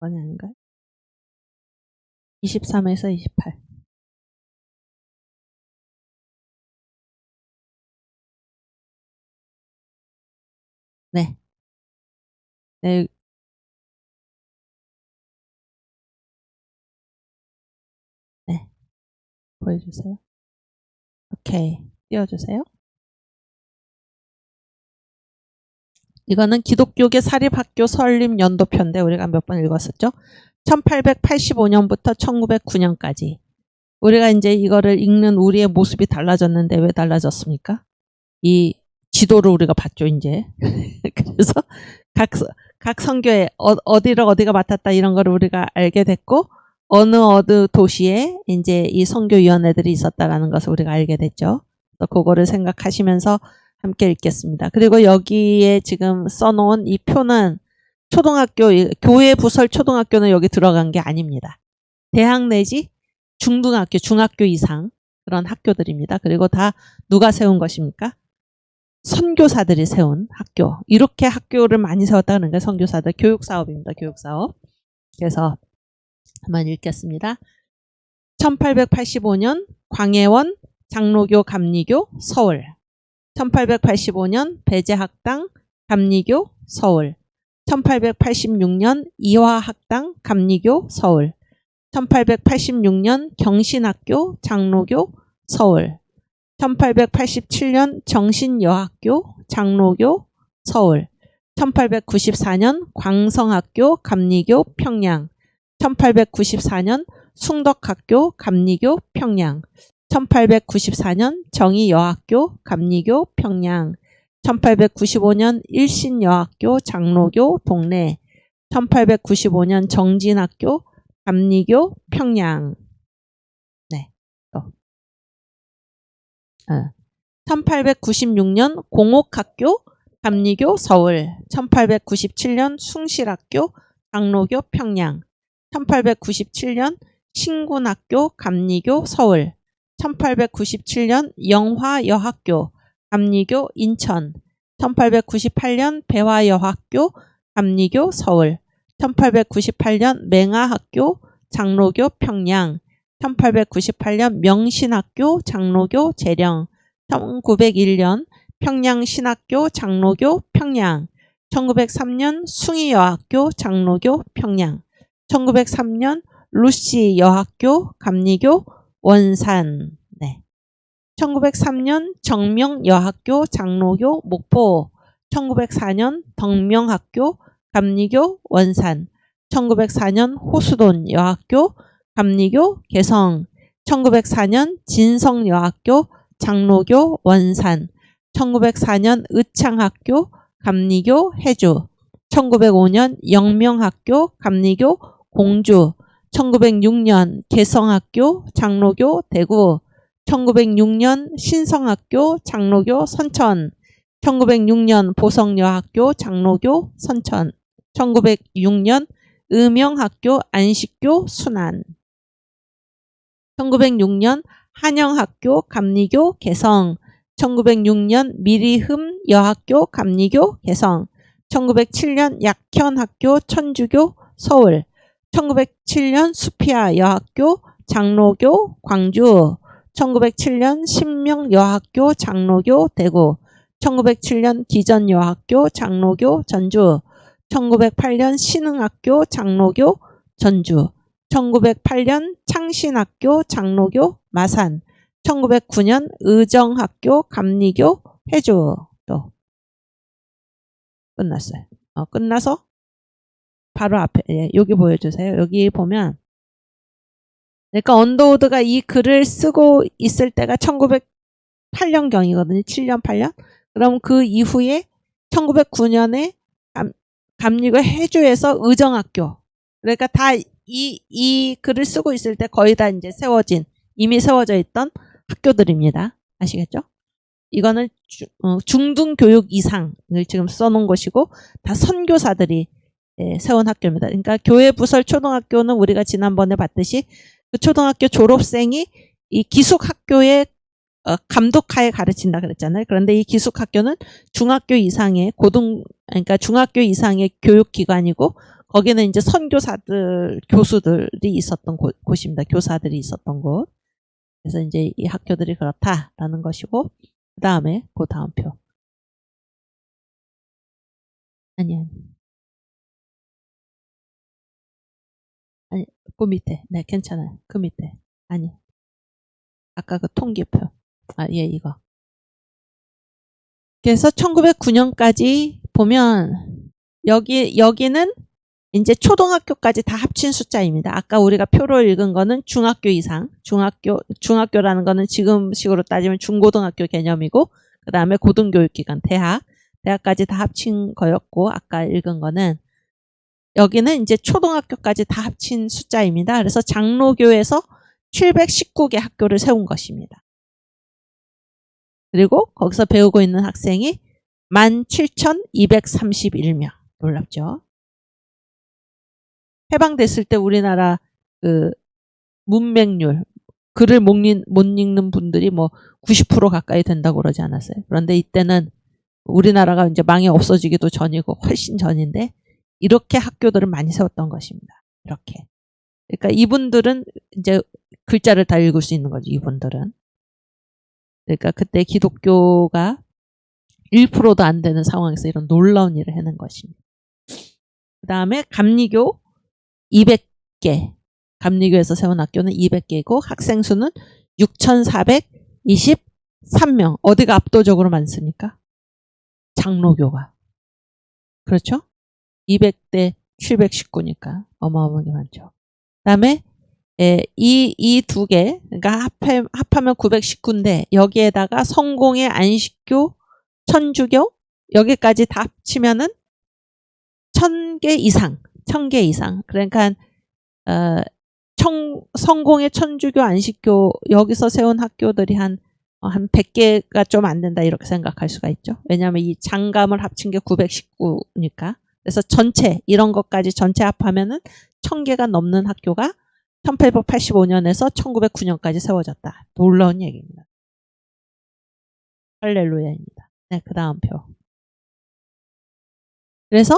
아닌가요? 23에서 28. 네. 네. 네. 보여주세요. 오케이. 띄워주세요. 이거는 기독교계 사립학교 설립 연도표인데 우리가 몇 번 읽었었죠? 1885년부터 1909년까지. 우리가 이제 이거를 읽는 우리의 모습이 달라졌는데 왜 달라졌습니까? 이 지도를 우리가 봤죠, 이제. 그래서 각 선교에 어디가 맡았다 이런 거를 우리가 알게 됐고, 어느 도시에 이제 이 선교위원회들이 있었다라는 것을 우리가 알게 됐죠. 그래서 그거를 생각하시면서 함께 읽겠습니다. 그리고 여기에 지금 써놓은 이 표는 초등학교, 교회 부설 초등학교는 여기 들어간 게 아닙니다. 대학 내지 중등학교, 중학교 이상 그런 학교들입니다. 그리고 다 누가 세운 것입니까? 선교사들이 세운 학교. 이렇게 학교를 많이 세웠다는 게 선교사들 교육사업입니다. 교육사업. 그래서 한번 읽겠습니다. 1885년 광해원 장로교 감리교 서울. 1885년 배제학당 감리교 서울. 1886년 이화학당 감리교 서울. 1886년 경신학교 장로교 서울. 1887년 정신여학교 장로교 서울. 1894년 광성학교 감리교 평양. 1894년 숭덕학교 감리교 평양. 1894년 정의여학교 감리교 평양. 1895년 일신여학교 장로교 동래. 1895년 정진학교 감리교 평양. 네, 또. 1896년 공옥학교 감리교 서울. 1897년 숭실학교 장로교 평양. 1897년 신군학교 감리교 서울. 1897년 영화여학교 감리교 인천. 1898년 배화여학교 감리교 서울. 1898년 맹아학교 장로교 평양. 1898년 명신학교 장로교 재령. 1901년 평양신학교 장로교 평양. 1903년 숭의여학교 장로교 평양. 1903년 루시여학교 감리교 원산. 네. 1903년 정명여학교 장로교 목포. 1904년 덕명학교 감리교 원산. 1904년 호수돈 여학교 감리교 개성. 1904년 진성여학교 장로교 원산. 1904년 의창학교 감리교 해주. 1905년 영명학교 감리교 공주. 1906년 개성학교 장로교 대구. 1906년 신성학교 장로교 선천. 1906년 보성여학교 장로교 선천. 1906년 의명학교 안식교 순안. 1906년 한영학교 감리교 개성. 1906년 미리흠 여학교 감리교 개성. 1907년 약현학교 천주교 서울. 1907년 수피아 여학교 장로교 광주. 1907년 신명여학교 장로교 대구. 1907년 기전여학교 장로교 전주. 1908년 신흥학교 장로교 전주. 1908년 창신학교 장로교 마산. 1909년 의정학교 감리교 해주. 또 끝났어요. 끝나서 바로 앞에 여기 보여주세요. 여기 보면 그러니까 언더우드가 이 글을 쓰고 있을 때가 1908년경이거든요. 7년, 8년. 그럼 그 이후에 1909년에 감리교 해주에서 의정학교. 그러니까 다 이 글을 쓰고 있을 때 거의 다 이제 이미 세워져 있던 학교들입니다. 아시겠죠? 이거는 중등교육 이상을 지금 써놓은 것이고 다 선교사들이 세운 학교입니다. 그러니까 교회 부설 초등학교는 우리가 지난번에 봤듯이 그 초등학교 졸업생이 이 기숙학교에 감독하에 가르친다 그랬잖아요. 그런데 이 기숙학교는 중학교 이상의 그러니까 중학교 이상의 교육기관이고 거기는 이제 선교사들, 교수들이 있었던 곳입니다. 교사들이 있었던 곳. 그래서 이제 이 학교들이 그렇다라는 것이고 그 다음에 그 다음 표. 아니, 그 밑에. 네, 괜찮아요. 그 밑에. 아니. 아까 그 통계표. 예, 이거. 그래서 1909년까지 보면 여기는 이제 초등학교까지 다 합친 숫자입니다. 아까 우리가 표로 읽은 거는 중학교 이상, 중학교라는 거는 지금식으로 따지면 중고등학교 개념이고 그 다음에 고등교육기관, 대학까지 다 합친 거였고 아까 읽은 거는 여기는 이제 초등학교까지 다 합친 숫자입니다. 그래서 장로교에서 719개 학교를 세운 것입니다. 그리고 거기서 배우고 있는 학생이 17,231명. 놀랍죠? 해방됐을 때 우리나라 그 문맹률, 글을 못 읽는 분들이 뭐 90% 가까이 된다고 그러지 않았어요. 그런데 이때는 우리나라가 이제 망이 없어지기도 전이고 훨씬 전인데 이렇게 학교들을 많이 세웠던 것입니다. 이렇게. 그러니까 이분들은 이제 글자를 다 읽을 수 있는 거죠. 이분들은. 그러니까 그때 기독교가 1%도 안 되는 상황에서 이런 놀라운 일을 해낸 것입니다. 그 다음에 감리교 200개. 감리교에서 세운 학교는 200개이고 학생 수는 6,423명. 어디가 압도적으로 많습니까? 장로교가. 그렇죠? 200대 719니까 어마어마하게 많죠. 그 다음에 이 두 개, 그러니까 합하면 919인데 여기에다가 성공의 안식교, 천주교 여기까지 다 합치면은 1000개 이상. 그러니까 성공의 천주교, 안식교 여기서 세운 학교들이 한 100개가 좀 안 된다 이렇게 생각할 수가 있죠. 왜냐하면 이 장감을 합친 게 919니까. 그래서 전체 이런 것까지 전체 합하면은 1000개가 넘는 학교가 1885년에서 1909년까지 세워졌다. 놀라운 얘기입니다. 할렐루야입니다. 네, 그 다음 표. 그래서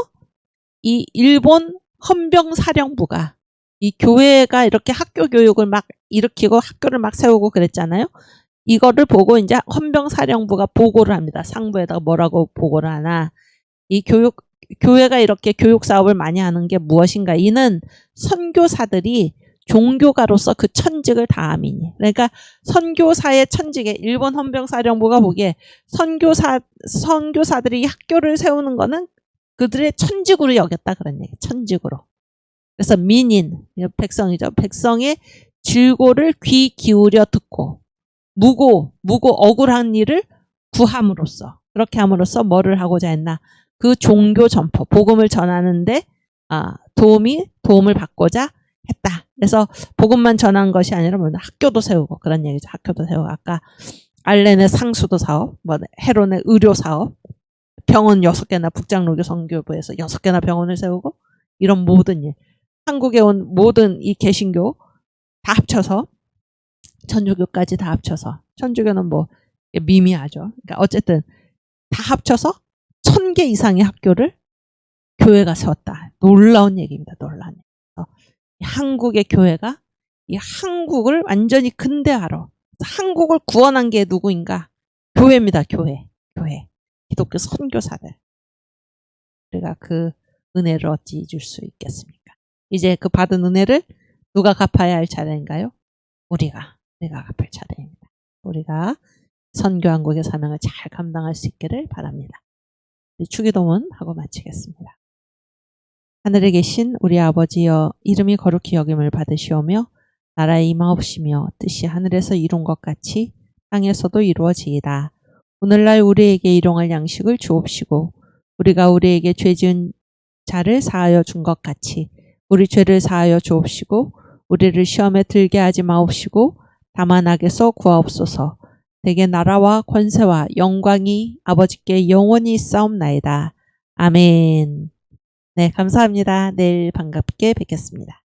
이 일본 헌병사령부가 이 교회가 이렇게 학교 교육을 막 일으키고 학교를 막 세우고 그랬잖아요. 이거를 보고 이제 헌병사령부가 보고를 합니다. 상부에다가 뭐라고 보고를 하나. 이 교회가 이렇게 교육 사업을 많이 하는 게 무엇인가. 이는 선교사들이 종교가로서 그 천직을 다함이니. 그러니까 선교사의 천직에 일본 헌병사령부가 보기에 선교사들이 학교를 세우는 거는 그들의 천직으로 여겼다 그런 얘기. 천직으로. 그래서 민인, 백성이죠. 백성의 질고를 귀 기울여 듣고 무고 억울한 일을 구함으로써 그렇게 함으로써 뭐를 하고자 했나? 그 종교 전포, 복음을 전하는데 도움을 받고자 했다. 그래서 복음만 전한 것이 아니라 뭐 학교도 세우고 그런 얘기죠. 학교도 세우고 아까 알렌의 상수도 사업, 뭐 헤론의 의료 사업, 병원 6개나 북장로교 선교부에서 6개나 병원을 세우고 이런 모든 일. 한국에 온 모든 이 개신교 다 합쳐서 천주교까지 다 합쳐서 천주교는 뭐 미미하죠. 그러니까 어쨌든 다 합쳐서 1000개 이상의 학교를 교회가 세웠다. 놀라운 얘기입니다. 놀라운 얘기. 한국의 교회가 이 한국을 완전히 근대화로 한국을 구원한 게 누구인가? 교회입니다. 교회. 기독교 선교사들. 우리가 그 은혜를 어찌 잊을 수 있겠습니까? 이제 그 받은 은혜를 누가 갚아야 할 차례인가요? 우리가 갚을 차례입니다. 우리가 선교한국의 사명을 잘 감당할 수 있기를 바랍니다. 추기도문 하고 마치겠습니다. 하늘에 계신 우리 아버지여, 이름이 거룩히 여김을 받으시오며 나라의 임하옵시며 뜻이 하늘에서 이룬 것 같이 땅에서도 이루어지이다. 오늘날 우리에게 일용할 양식을 주옵시고 우리가 우리에게 죄 지은 자를 사하여 준 것 같이 우리 죄를 사하여 주옵시고 우리를 시험에 들게 하지 마옵시고 다만 악에서 구하옵소서. 대개 나라와 권세와 영광이 아버지께 영원히 있사옵나이다. 아멘. 네, 감사합니다. 내일 반갑게 뵙겠습니다.